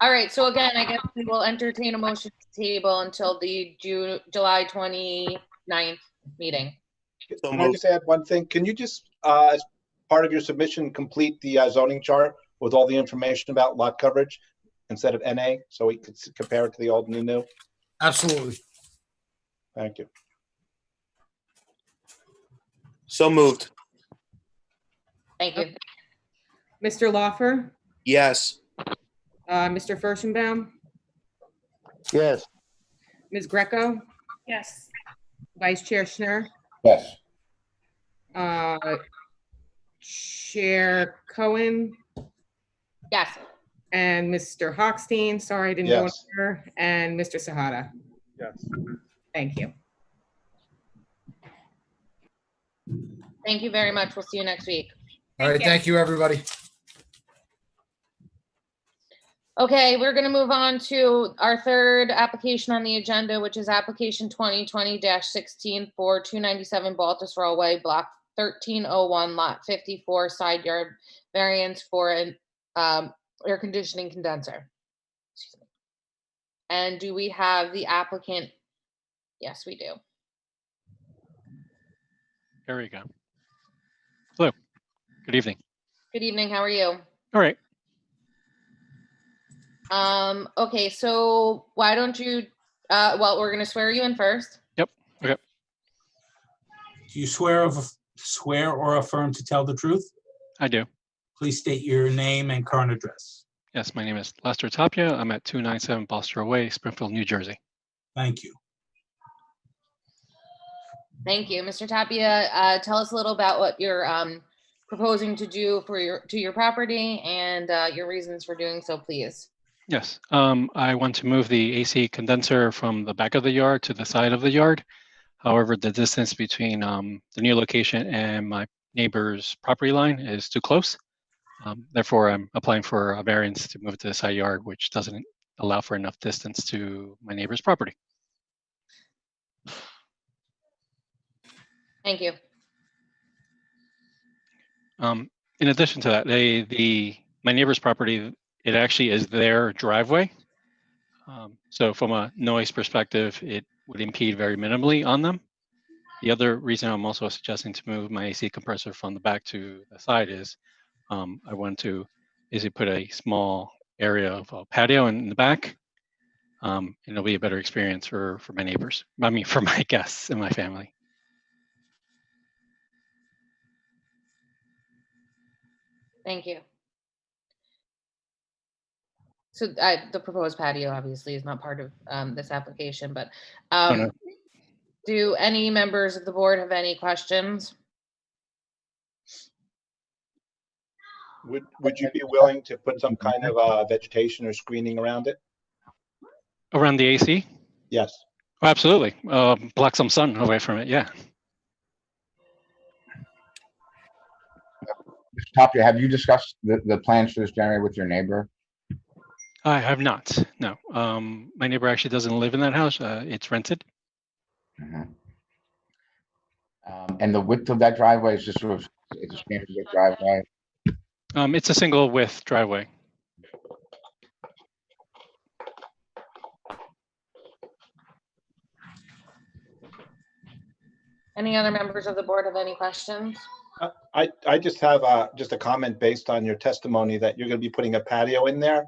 Speaker 1: All right, so again, I guess we will entertain a motion to table until the July 29th meeting.
Speaker 3: Can I just add one thing? Can you just, as part of your submission, complete the zoning chart with all the information about lot coverage instead of NA, so we could compare it to the old and the new?
Speaker 15: Absolutely.
Speaker 3: Thank you.
Speaker 13: So moved.
Speaker 1: Thank you.
Speaker 2: Mr. Lawfer,
Speaker 13: Yes.
Speaker 2: Mr. Furstenbaum,
Speaker 5: Yes.
Speaker 2: Ms. Greco,
Speaker 14: Yes.
Speaker 2: Vice Chair Schnur,
Speaker 6: Yes.
Speaker 2: Chair Cohen,
Speaker 1: Yes.
Speaker 2: and Mr. Hochstein, sorry, I didn't go in
Speaker 3: Yes.
Speaker 2: order, and Mr. Sahada.
Speaker 3: Yes.
Speaker 2: Thank you.
Speaker 1: Thank you very much. We'll see you next week.
Speaker 15: All right, thank you, everybody.
Speaker 1: Okay, we're going to move on to our third application on the agenda, which is application 2020-16 for 297 Baltus Rollway, block 1301, lot 54, side yard variance for an air conditioning condenser. Excuse me. And do we have the applicant? Yes, we do.
Speaker 16: There we go. Hello. Good evening.
Speaker 1: Good evening. How are you?
Speaker 16: All right.
Speaker 1: Okay, so why don't you, well, we're going to swear you in first.
Speaker 16: Yep. Okay.
Speaker 7: Do you swear or affirm to tell the truth?
Speaker 16: I do.
Speaker 7: Please state your name and current address.
Speaker 16: Yes, my name is Lester Tapia. I'm at 297 Baltus Way, Springfield, New Jersey.
Speaker 7: Thank you.
Speaker 1: Thank you. Mr. Tapia, tell us a little about what you're proposing to do for your property and your reasons for doing so, please.
Speaker 16: Yes. I want to move the AC condenser from the back of the yard to the side of the yard. However, the distance between the new location and my neighbor's property line is too close. Therefore, I'm applying for a variance to move it to the side yard, which doesn't allow for enough distance to my neighbor's property.
Speaker 1: Thank you.
Speaker 16: In addition to that, my neighbor's property, it actually is their driveway. So from a noise perspective, it would impede very minimally on them. The other reason I'm also suggesting to move my AC compressor from the back to the side is I want to put a small area of a patio in the back. And it'll be a better experience for my neighbors. I mean, for my guests and my family.
Speaker 1: Thank you. So the proposed patio obviously is not part of this application, but
Speaker 16: No.
Speaker 1: do any members of the board have any questions?
Speaker 3: Would you be willing to put some kind of vegetation or screening around it?
Speaker 16: Around the AC?
Speaker 3: Yes.
Speaker 16: Oh, absolutely. Block some sun away from it. Yeah.
Speaker 6: Mr. Tapia, have you discussed the plans for this generator with your neighbor?
Speaker 16: I have not. No. My neighbor actually doesn't live in that house. It's rented.
Speaker 6: Mm-hmm. And the width of that driveway is just sort of, it's a standard width driveway.
Speaker 16: It's a single width driveway.
Speaker 1: Any other members of the board have any questions?
Speaker 3: I just have just a comment based on your testimony that you're going to be putting a patio in there.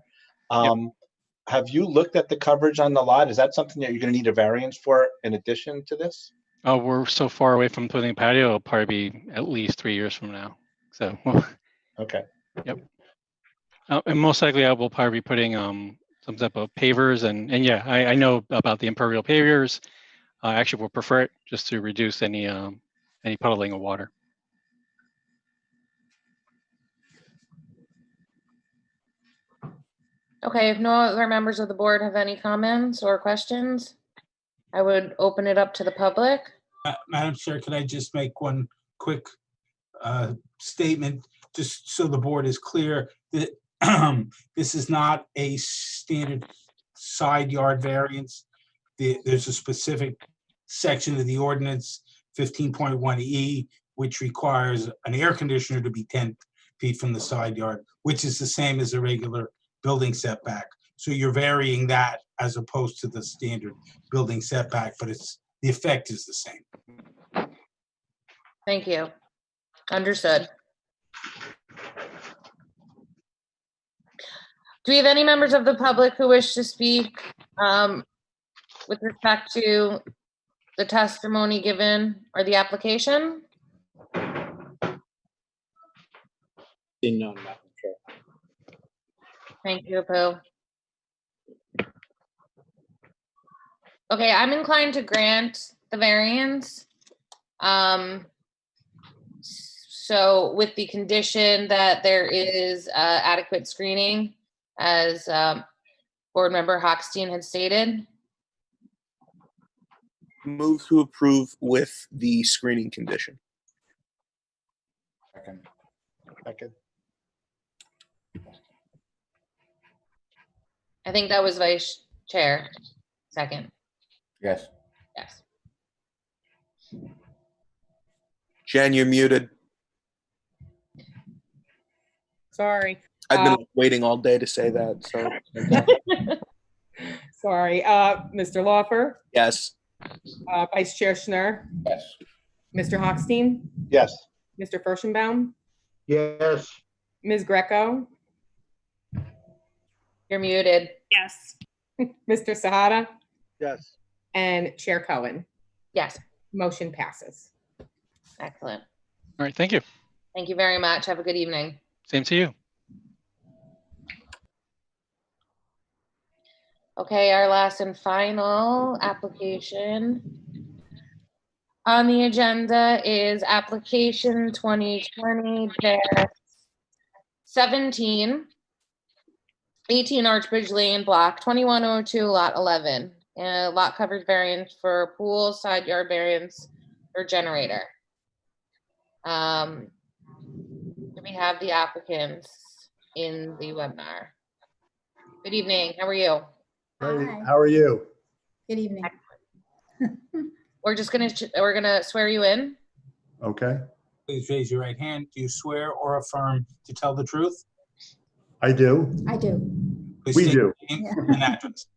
Speaker 3: Have you looked at the coverage on the lot? Is that something that you're going to need a variance for in addition to this?
Speaker 16: Oh, we're so far away from putting patio, it'll probably be at least 3 years from now. So,
Speaker 3: Okay.
Speaker 16: Yep. And most likely I will probably be putting some type of pavers and yeah, I know about the impermeable pavers. I actually would prefer it just to reduce any puddling of water.
Speaker 1: Okay, if no other members of the board have any comments or questions, I would open it up to the public.
Speaker 7: Madam Chair, could I just make one quick statement, just so the board is clear that this is not a standard side yard variance. There's a specific section of the ordinance, 15.1E, which requires an air conditioner to be 10 feet from the side yard, which is the same as a regular building setback. So you're varying that as opposed to the standard building setback, but the effect is the same.
Speaker 1: Thank you. Understood. Do we have any members of the public who wish to speak with respect to the testimony given or the application?
Speaker 12: Seeing none, Madam Chair.
Speaker 1: Thank you, Apu. Okay, I'm inclined to grant the variance. So with the condition that there is adequate screening, as Board Member Hochstein had stated.
Speaker 13: Move to approve with the screening condition.
Speaker 3: Second.
Speaker 1: I think that was Vice Chair. Second.
Speaker 6: Yes.
Speaker 1: Yes.
Speaker 13: Jen, you're muted.
Speaker 2: Sorry.
Speaker 13: I've been waiting all day to say that, so.
Speaker 2: Sorry. Mr. Laufer,
Speaker 13: Yes.
Speaker 2: Vice Chair Schnur,
Speaker 6: Yes.
Speaker 2: Mr. Hochstein,
Speaker 3: Yes.
Speaker 2: Mr. Furstenbaum,
Speaker 5: Yes.
Speaker 2: Ms. Greco,
Speaker 1: You're muted.
Speaker 14: Yes.
Speaker 2: Mr. Sahada,
Speaker 10: Yes.
Speaker 2: and Chair Cohen.
Speaker 1: Yes.
Speaker 2: Motion passes.
Speaker 1: Excellent.
Speaker 16: All right, thank you.
Speaker 1: Thank you very much. Have a good evening.
Speaker 16: Same to you.
Speaker 1: Okay, our last and final application on the agenda is application 2020-17, 18 Archbridge Lane, block 2102, lot 11. Lot coverage variance for pool, side yard variance for generator. Do we have the applicants in the webinar? Good evening. How are you?
Speaker 17: Great.
Speaker 18: Hi.
Speaker 17: How are you?
Speaker 18: Good evening.
Speaker 1: We're gonna swear you in.
Speaker 17: Okay,
Speaker 7: Please raise your right hand. Do you swear or affirm to tell the truth?
Speaker 17: I do.
Speaker 18: I do.
Speaker 7: Please
Speaker 17: We
Speaker 7: state
Speaker 17: do.
Speaker 7: your name and address.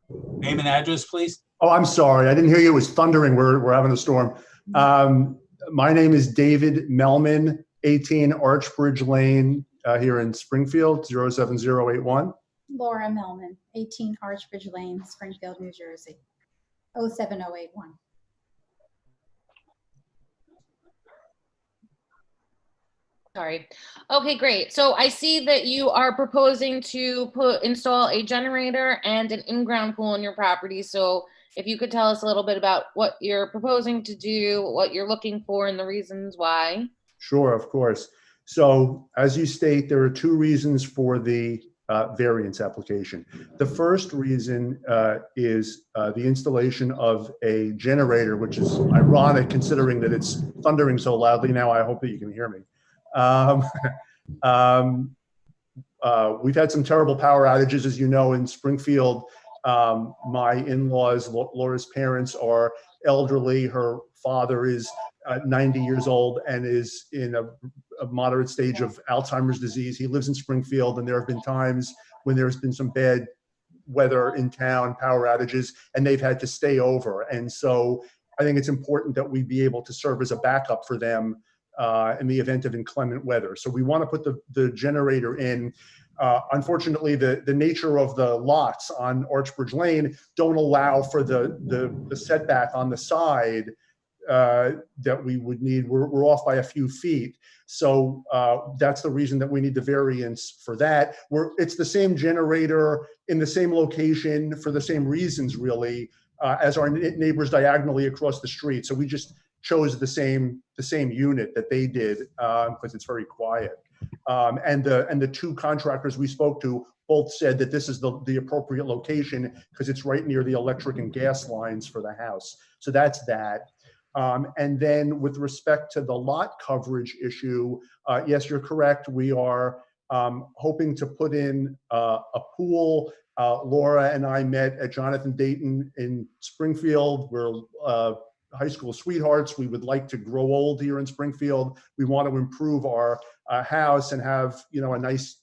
Speaker 7: Name and address, please.
Speaker 17: Oh, I'm sorry. I didn't hear you. It was thundering. We're having a storm. My name is David Melman, 18 Archbridge Lane here in Springfield, 07081.
Speaker 18: Laura Melman, 18 Archbridge Lane, Springfield, New Jersey, 07081.
Speaker 1: Sorry. Okay, great. So I see that you are proposing to install a generator and an in-ground pool on your property. So if you could tell us a little bit about what you're proposing to do, what you're looking for, and the reasons why.
Speaker 17: Sure, of course. So as you state, there are two reasons for the variance application. The first reason is the installation of a generator, which is ironic considering that it's thundering so loudly now. I hope that you can hear me. We've had some terrible power outages, as you know, in Springfield. My in-laws, Laura's parents, are elderly. Her father is 90 years old and is in a moderate stage of Alzheimer's disease. He lives in Springfield, and there have been times when there's been some bad weather in town, power outages, and they've had to stay over. And so I think it's important that we be able to serve as a backup for them in the event of inclement weather. So we want to put the generator in. Unfortunately, the nature of the lots on Archbridge Lane don't allow for the setback on the side that we would need. We're off by a few feet. So that's the reason that we need the variance for that. It's the same generator in the same location for the same reasons, really, as our neighbors diagonally across the street. So we just chose the same unit that they did because it's very quiet. And the two contractors we spoke to both said that this is the appropriate location because it's right near the electric and gas lines for the house. So that's that. And then with respect to the lot coverage issue, yes, you're correct. We are hoping to put in a pool. Laura and I met at Jonathan Dayton in Springfield. We're high school sweethearts. We would like to grow old here in Springfield. We want to improve our house and have, a nice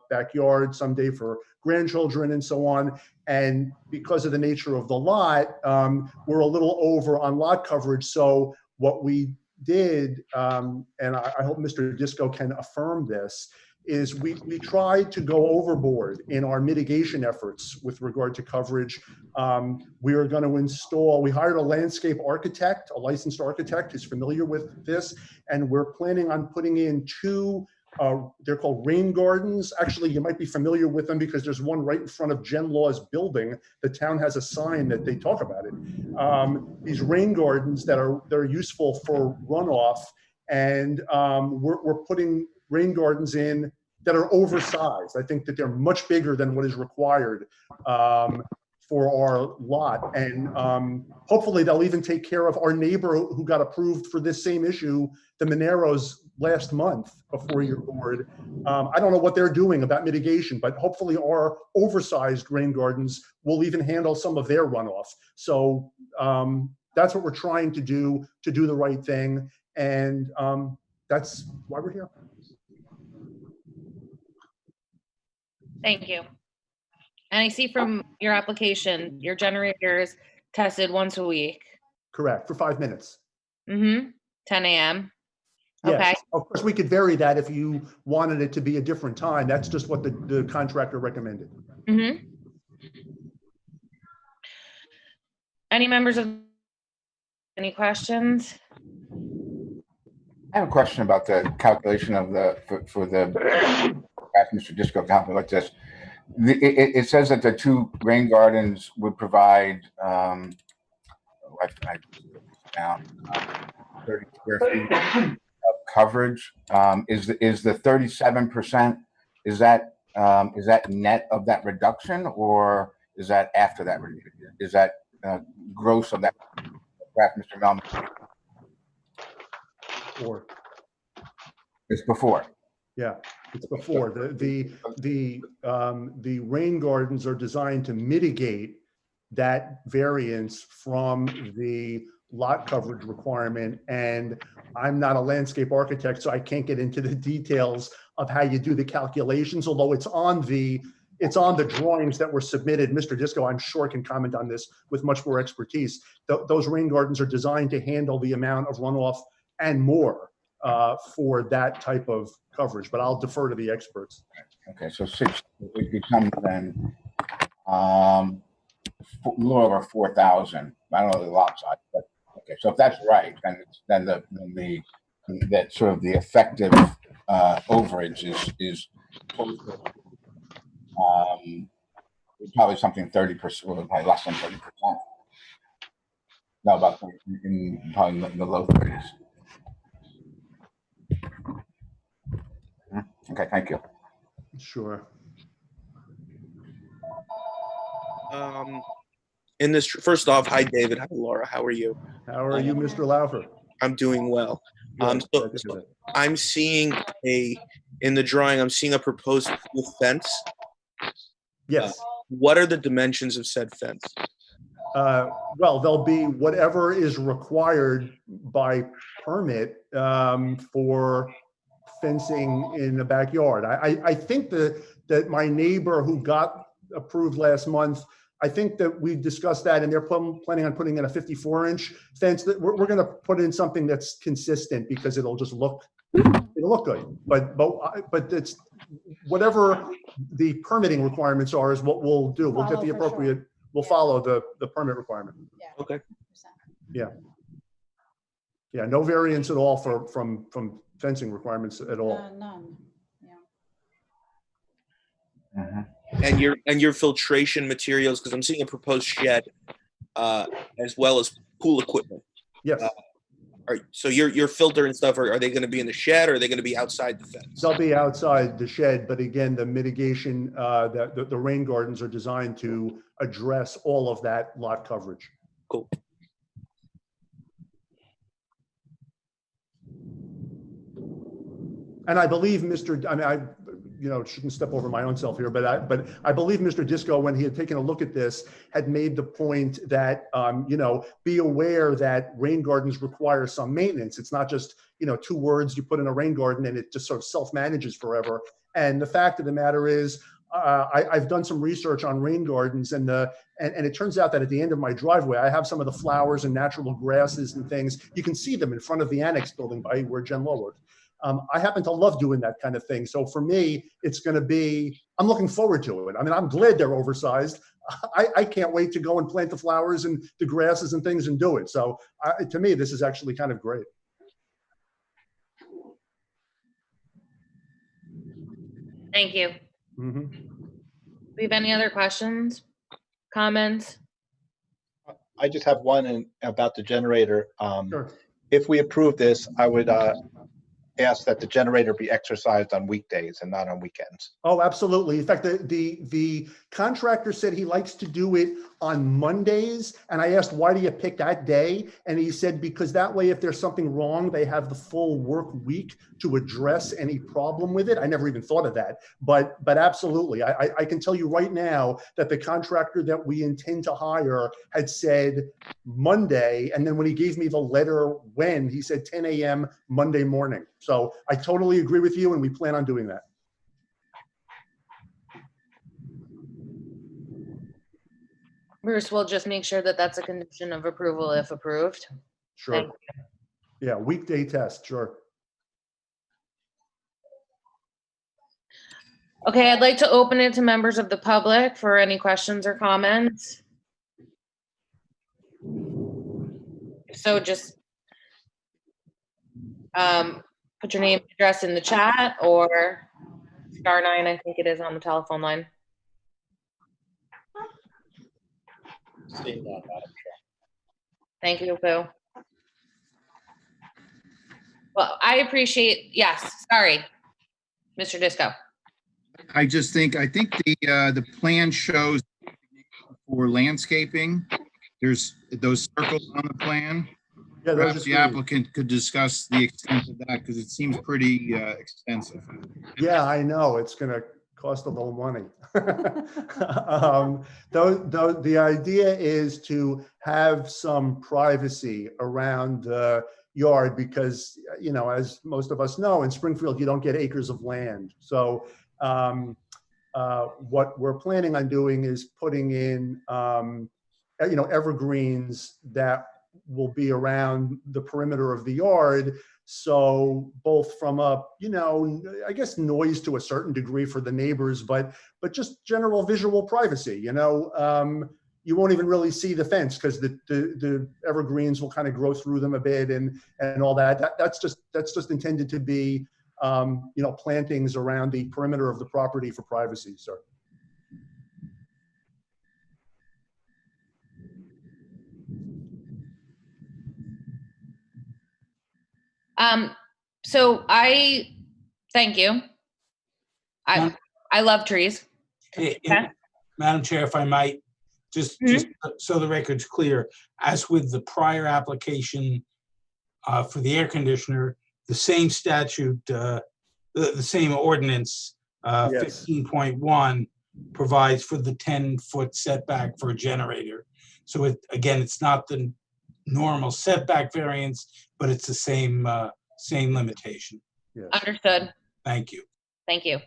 Speaker 17: backyard someday for grandchildren and so on. And because of the nature of the lot, we're a little over on lot coverage. So what we did, and I hope Mr. Disco can affirm this, is we tried to go overboard in our mitigation efforts with regard to coverage. We are going to we hired a landscape architect, a licensed architect who's familiar with this, and we're planning on putting in two, they're called rain gardens. Actually, you might be familiar with them because there's one right in front of Jen Law's building. The town has a sign that they talk about it. These rain gardens that are useful for runoff, and we're putting rain gardens in that are oversized. I think that they're much bigger than what is required for our lot. And hopefully they'll even take care of our neighbor who got approved for this same issue, the Moneros, last month before your board. I don't know what they're doing about mitigation, but hopefully our oversized rain gardens will even handle some of their runoff. So that's what we're trying to do the right thing. And that's why we're here.
Speaker 1: Thank you. And I see from your application, your generator is tested once a week.
Speaker 17: Correct, for 5 minutes.
Speaker 1: 10 a.m.
Speaker 17: Yes.
Speaker 1: Okay.
Speaker 17: Of course, we could vary that if you wanted it to be a different time. That's just what the contractor recommended.
Speaker 1: Any members of, any questions?
Speaker 6: I have a question about the calculation of for the Mr. Disco calculate like this. It says that the two rain gardens would provide 30 square feet of coverage. Is the 37%, is that net of that reduction, or is that after that? Is that gross of that? Mr. Melman.
Speaker 17: Before.
Speaker 6: It's before.
Speaker 17: Yeah, it's before. The rain gardens are designed to mitigate that variance from the lot coverage requirement. And I'm not a landscape architect, so I can't get into the details of how you do the calculations, although it's on the drawings that were submitted. Mr. Disco, I'm sure, can comment on this with much more expertise. Those rain gardens are designed to handle the amount of runoff and more for that type of coverage, but I'll defer to the experts.
Speaker 6: Okay, so it becomes then a little over 4,000. I don't know the lot size, but okay. So if that's right, then that sort of the effective overage is probably something 30%, or probably less than 30%. No, about probably in the low 30s. Okay, thank you.
Speaker 17: Sure.
Speaker 13: In this, first off, hi David, hi Laura, how are you?
Speaker 17: How are you, Mr. Laufer?
Speaker 13: I'm doing well. So I'm seeing in the drawing, I'm seeing a proposed pool fence.
Speaker 17: Yes.
Speaker 13: What are the dimensions of said fence?
Speaker 17: Well, there'll be whatever is required by permit for fencing in the backyard. I think that my neighbor who got approved last month. I think that we discussed that, and they're planning on putting in a 54-inch fence. That we're going to put in something that's consistent because it'll just look good. But it's whatever the permitting requirements are is what we'll do. We'll get the appropriate. We'll follow the permit requirement.
Speaker 13: Okay.
Speaker 17: Yeah. Yeah. No variance at all from fencing requirements at all.
Speaker 18: None.
Speaker 13: And your filtration materials, because I'm seeing a proposed shed, as well as pool equipment.
Speaker 17: Yes.
Speaker 13: So your filter and stuff, are they going to be in the shed, or are they going to be outside the fence?
Speaker 17: They'll be outside the shed, but again, the mitigation, the rain gardens are designed to address all of that lot coverage.
Speaker 13: Cool.
Speaker 17: And I believe I shouldn't step over my own self here, but I believe Mr. Disco, when he had taken a look at this, had made the point that, be aware that rain gardens require some maintenance. It's not just, 2 words you put in a rain garden and it just sort of self-manages forever. And the fact of the matter is, I've done some research on rain gardens, and it turns out that at the end of my driveway, I have some of the flowers and natural grasses and things. You can see them in front of the annex building by where Jen Lowe worked. I happen to love doing that kind of thing. So for me, it's going to be, I'm looking forward to it. I mean, I'm glad they're oversized. I can't wait to go and plant the flowers and the grasses and things and do it. So to me, this is actually kind of great.
Speaker 1: Thank you.
Speaker 17: Mm-hmm.
Speaker 1: Do we have any other questions, comments?
Speaker 3: I just have one about the generator.
Speaker 17: Sure.
Speaker 3: If we approve this, I would ask that the generator be exercised on weekdays and not on weekends.
Speaker 17: Oh, absolutely. In fact, the contractor said he likes to do it on Mondays. And I asked, why do you pick that day? And he said, because that way, if there's something wrong, they have the full work week to address any problem with it. I never even thought of that, but absolutely. I can tell you right now that the contractor that we intend to hire had said Monday. And then when he gave me the letter when, he said 10 a.m. Monday morning. So I totally agree with you, and we plan on doing that.
Speaker 1: Bruce, we'll just make sure that that's a condition of approval if approved.
Speaker 17: Sure.
Speaker 1: Thank you.
Speaker 17: Yeah, weekday test, sure.
Speaker 1: Okay, I'd like to open it to members of the public for any questions or comments. So just put your name and address in the chat, or *9, I think it is on the telephone line.
Speaker 12: Seeing none, Madam Chair.
Speaker 1: Thank you, Boo. Well, I appreciate, yes, sorry, Mr. Disco.
Speaker 11: I think the plan shows for landscaping, there's those circles on the plan.
Speaker 17: Yeah,
Speaker 11: perhaps the applicant could discuss the extent of that, because it seems pretty expensive.
Speaker 17: Yeah, I know. It's going to cost a little money. The idea is to have some privacy around the yard because, as most of us know, in Springfield, you don't get acres of land. So what we're planning on doing is putting in, evergreens that will be around the perimeter of the yard. So both from a, I guess noise to a certain degree for the neighbors, but just general visual privacy, you won't even really see the fence because the evergreens will kind of grow through them a bit and all that. That's just intended to be, plantings around the perimeter of the property for privacy, sir.
Speaker 1: So thank you. I love trees.
Speaker 7: Okay. Madam Chair, if I might, just so the record's clear, as with the prior application for the air conditioner, the same statute, the same ordinance, 15.1 provides for the 10-foot setback for a generator. So it's not the normal setback variance, but it's the same limitation.
Speaker 17: Yes.
Speaker 1: Understood.
Speaker 7: Thank you.
Speaker 1: Thank you.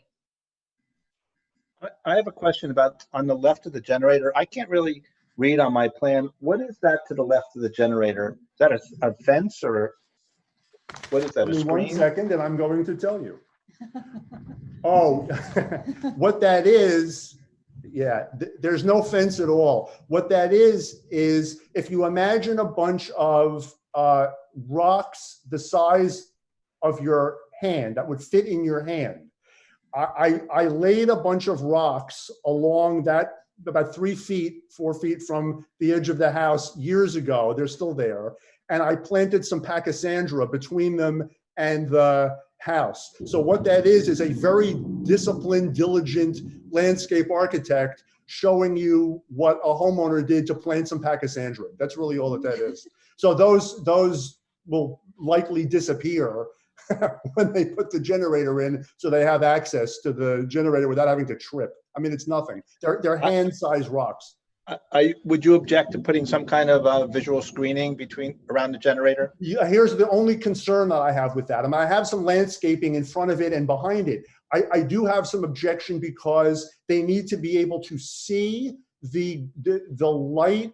Speaker 3: I have a question about on the left of the generator. I can't really read on my plan. What is that to the left of the generator? Is that a fence or what is that,
Speaker 17: Give
Speaker 3: a
Speaker 17: me 1
Speaker 3: screen?
Speaker 17: second and I'm going to tell you. Oh, what that is, yeah, there's no fence at all. What that is if you imagine a bunch of rocks the size of your hand, that would fit in your hand. I laid a bunch of rocks along that about 3 feet, 4 feet from the edge of the house years ago. They're still there. And I planted some pachysandra between them and the house. So what that is a very disciplined, diligent landscape architect showing you what a homeowner did to plant some pachysandra. That's really all that is. So those will likely disappear when they put the generator in, so they have access to the generator without having to trip. I mean, it's nothing. They're hand-sized rocks.
Speaker 3: Would you object to putting some kind of visual screening around the generator?
Speaker 17: Yeah, here's the only concern that I have with that. I mean, I have some landscaping in front of it and behind it. I do have some objection because they need to be able to see the light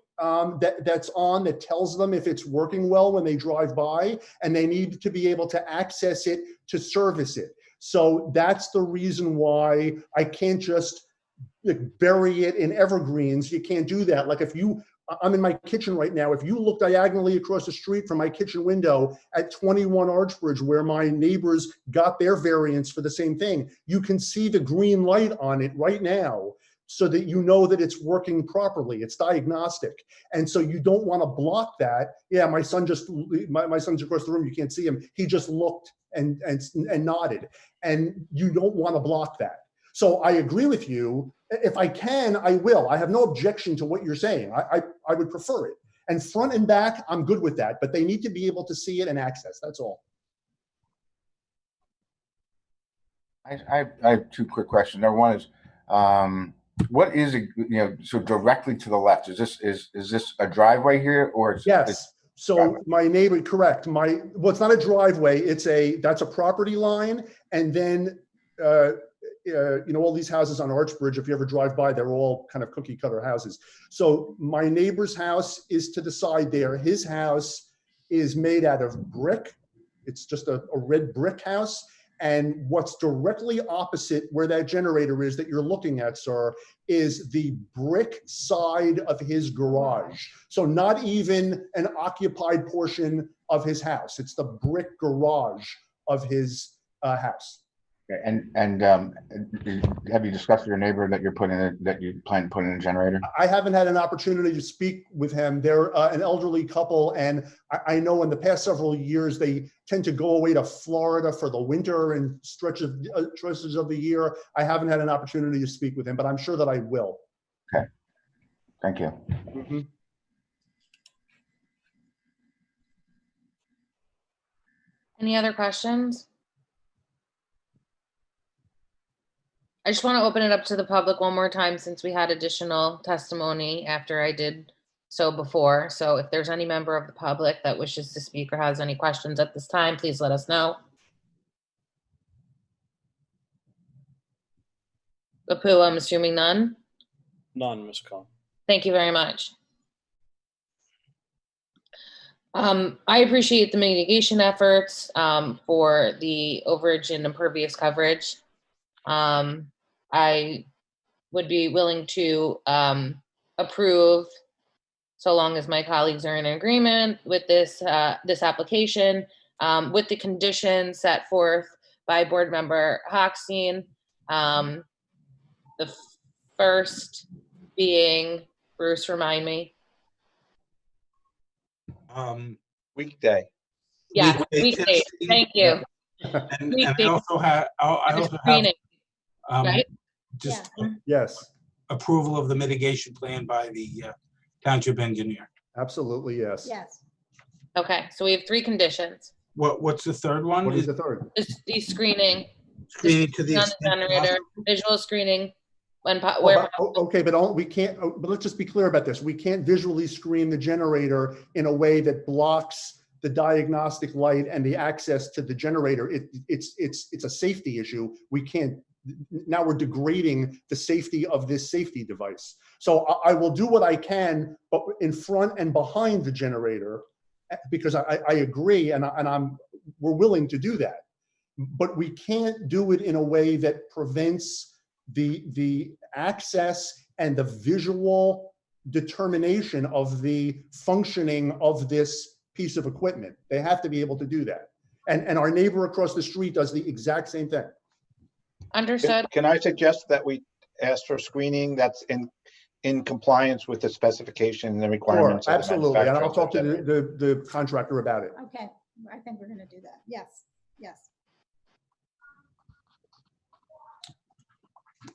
Speaker 17: that's on that tells them if it's working well when they drive by, and they need to be able to access it to service it. So that's the reason why I can't just bury it in evergreens. You can't do that. Like I'm in my kitchen right now. If you look diagonally across the street from my kitchen window at 21 Archbridge, where my neighbors got their variance for the same thing, you can see the green light on it right now, so that you know that it's working properly. It's diagnostic. And so you don't want to block that. Yeah, my son's across the room. You can't see him. He just looked and nodded. And you don't want to block that. So I agree with you. If I can, I will. I have no objection to what you're saying. I would prefer it. And front and back, I'm good with that. But they need to be able to see it and access. That's all.
Speaker 6: I have 2 quick questions. Number one is, what is it, so directly to the left? Is this a driveway here, or
Speaker 17: yes? So my neighbor, correct. Well, it's not a driveway. That's a property line, and then all these houses on Archbridge, if you ever drive by, they're all kind of cookie cutter houses. So my neighbor's house is to the side there. His house is made out of brick. It's just a red brick house. And what's directly opposite where that generator is that you're looking at, sir, is the brick side of his garage. So not even an occupied portion of his house. It's the brick garage of his house.
Speaker 6: Okay. And have you discussed with your neighbor that you plan to put in a generator?
Speaker 17: I haven't had an opportunity to speak with him. They're an elderly couple, and I know in the past several years they tend to go away to Florida for the winter and stretches of the year. I haven't had an opportunity to speak with him, but I'm sure that I will.
Speaker 6: Okay, thank you.
Speaker 17: Mm-hmm.
Speaker 1: Any other questions? I just want to open it up to the public one more time, since we had additional testimony after I did so before. So if there's any member of the public that wishes to speak or has any questions at this time, please let us know. Apu, I'm assuming none?
Speaker 12: None, Ms. Cohen.
Speaker 1: Thank you very much. I appreciate the mitigation efforts for the overage and impervious coverage. I would be willing to approve, so long as my colleagues are in agreement with this application, with the conditions set forth by Board Member Hochstein. The first being, Bruce, remind me.
Speaker 3: Weekday.
Speaker 1: Yeah, weekday. Thank you.
Speaker 7: And I also have,
Speaker 1: right?
Speaker 7: just
Speaker 17: Yes.
Speaker 7: approval of the mitigation plan by the township engineer.
Speaker 17: Absolutely, yes.
Speaker 18: Yes.
Speaker 1: Okay, so we have 3 conditions.
Speaker 7: What's the third one?
Speaker 17: What is the third?
Speaker 1: The screening.
Speaker 7: Screening to the
Speaker 1: On the
Speaker 7: extent
Speaker 1: generator,
Speaker 7: possible.
Speaker 1: visual screening.
Speaker 17: Okay, but we can't. But let's just be clear about this. We can't visually screen the generator in a way that blocks the diagnostic light and the access to the generator. It's a safety issue. We can't now we're degrading the safety of this safety device. So I will do what I can, but in front and behind the generator, because I agree, and we're willing to do that. But we can't do it in a way that prevents the access and the visual determination of the functioning of this piece of equipment. They have to be able to do that. And our neighbor across the street does the exact same thing.
Speaker 1: Understood.
Speaker 3: Can I suggest that we ask for screening that's in compliance with the specification and the
Speaker 17: Sure,
Speaker 3: requirements? of the
Speaker 17: absolutely. And I'll
Speaker 3: manufacturer
Speaker 17: talk to
Speaker 3: of the
Speaker 17: the contractor about it.
Speaker 18: Okay, I think we're gonna do that. Yes, yes.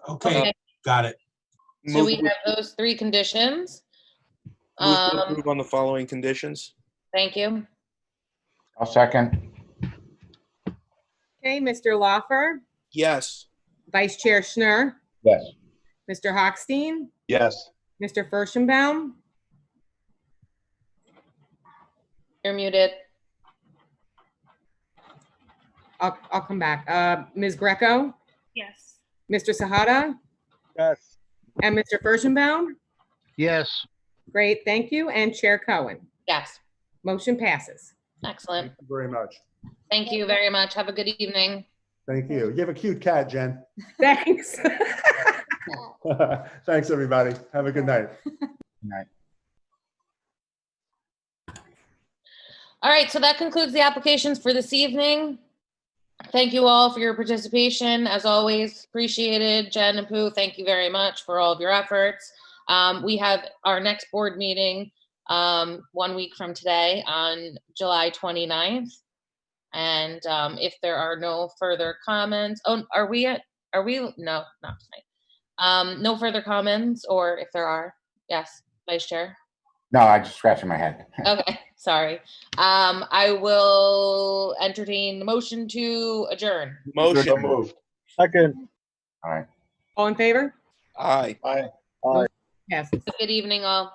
Speaker 7: Okay, got it.
Speaker 1: So we have those 3 conditions.
Speaker 13: Move to approve on the following conditions.
Speaker 1: Thank you.
Speaker 6: I'll second.
Speaker 2: Okay, Mr. Lawfer,
Speaker 13: Yes.
Speaker 2: Vice Chair Schnur,
Speaker 6: Yes.
Speaker 2: Mr. Hochstein,
Speaker 3: Yes.
Speaker 2: Mr. Furstenbaum,
Speaker 1: You're muted.
Speaker 2: I'll come back. Ms. Greco,
Speaker 14: Yes.
Speaker 2: Mr. Sahada,
Speaker 10: Yes.
Speaker 2: and Mr. Furstenbaum.
Speaker 10: Yes.
Speaker 2: Great, thank you. And Chair Cohen.
Speaker 1: Yes.
Speaker 2: Motion passes.
Speaker 1: Excellent.
Speaker 17: Thank you very much.
Speaker 1: Thank you very much. Have a good evening.
Speaker 17: Thank you. You have a cute cat, Jen.
Speaker 2: Thanks.
Speaker 17: Thanks, everybody. Have a good night.
Speaker 6: Good night.
Speaker 1: All right, so that concludes the applications for this evening. Thank you all for your participation. As always, appreciated. Jen and Pooh, thank you very much for all of your efforts. We have our next board meeting 1 week from today on July 29th. And if there are no further comments, no, not tonight. No further comments, or if there are, yes, Vice Chair.
Speaker 6: No, I just scratching my head.
Speaker 1: Okay, sorry. I will entertain the motion to adjourn.
Speaker 13: Motion.
Speaker 3: Moved.
Speaker 10: Second.
Speaker 6: All right.
Speaker 2: All in favor?
Speaker 13: Aye.
Speaker 3: Aye.
Speaker 2: Passes.
Speaker 1: Good evening, all.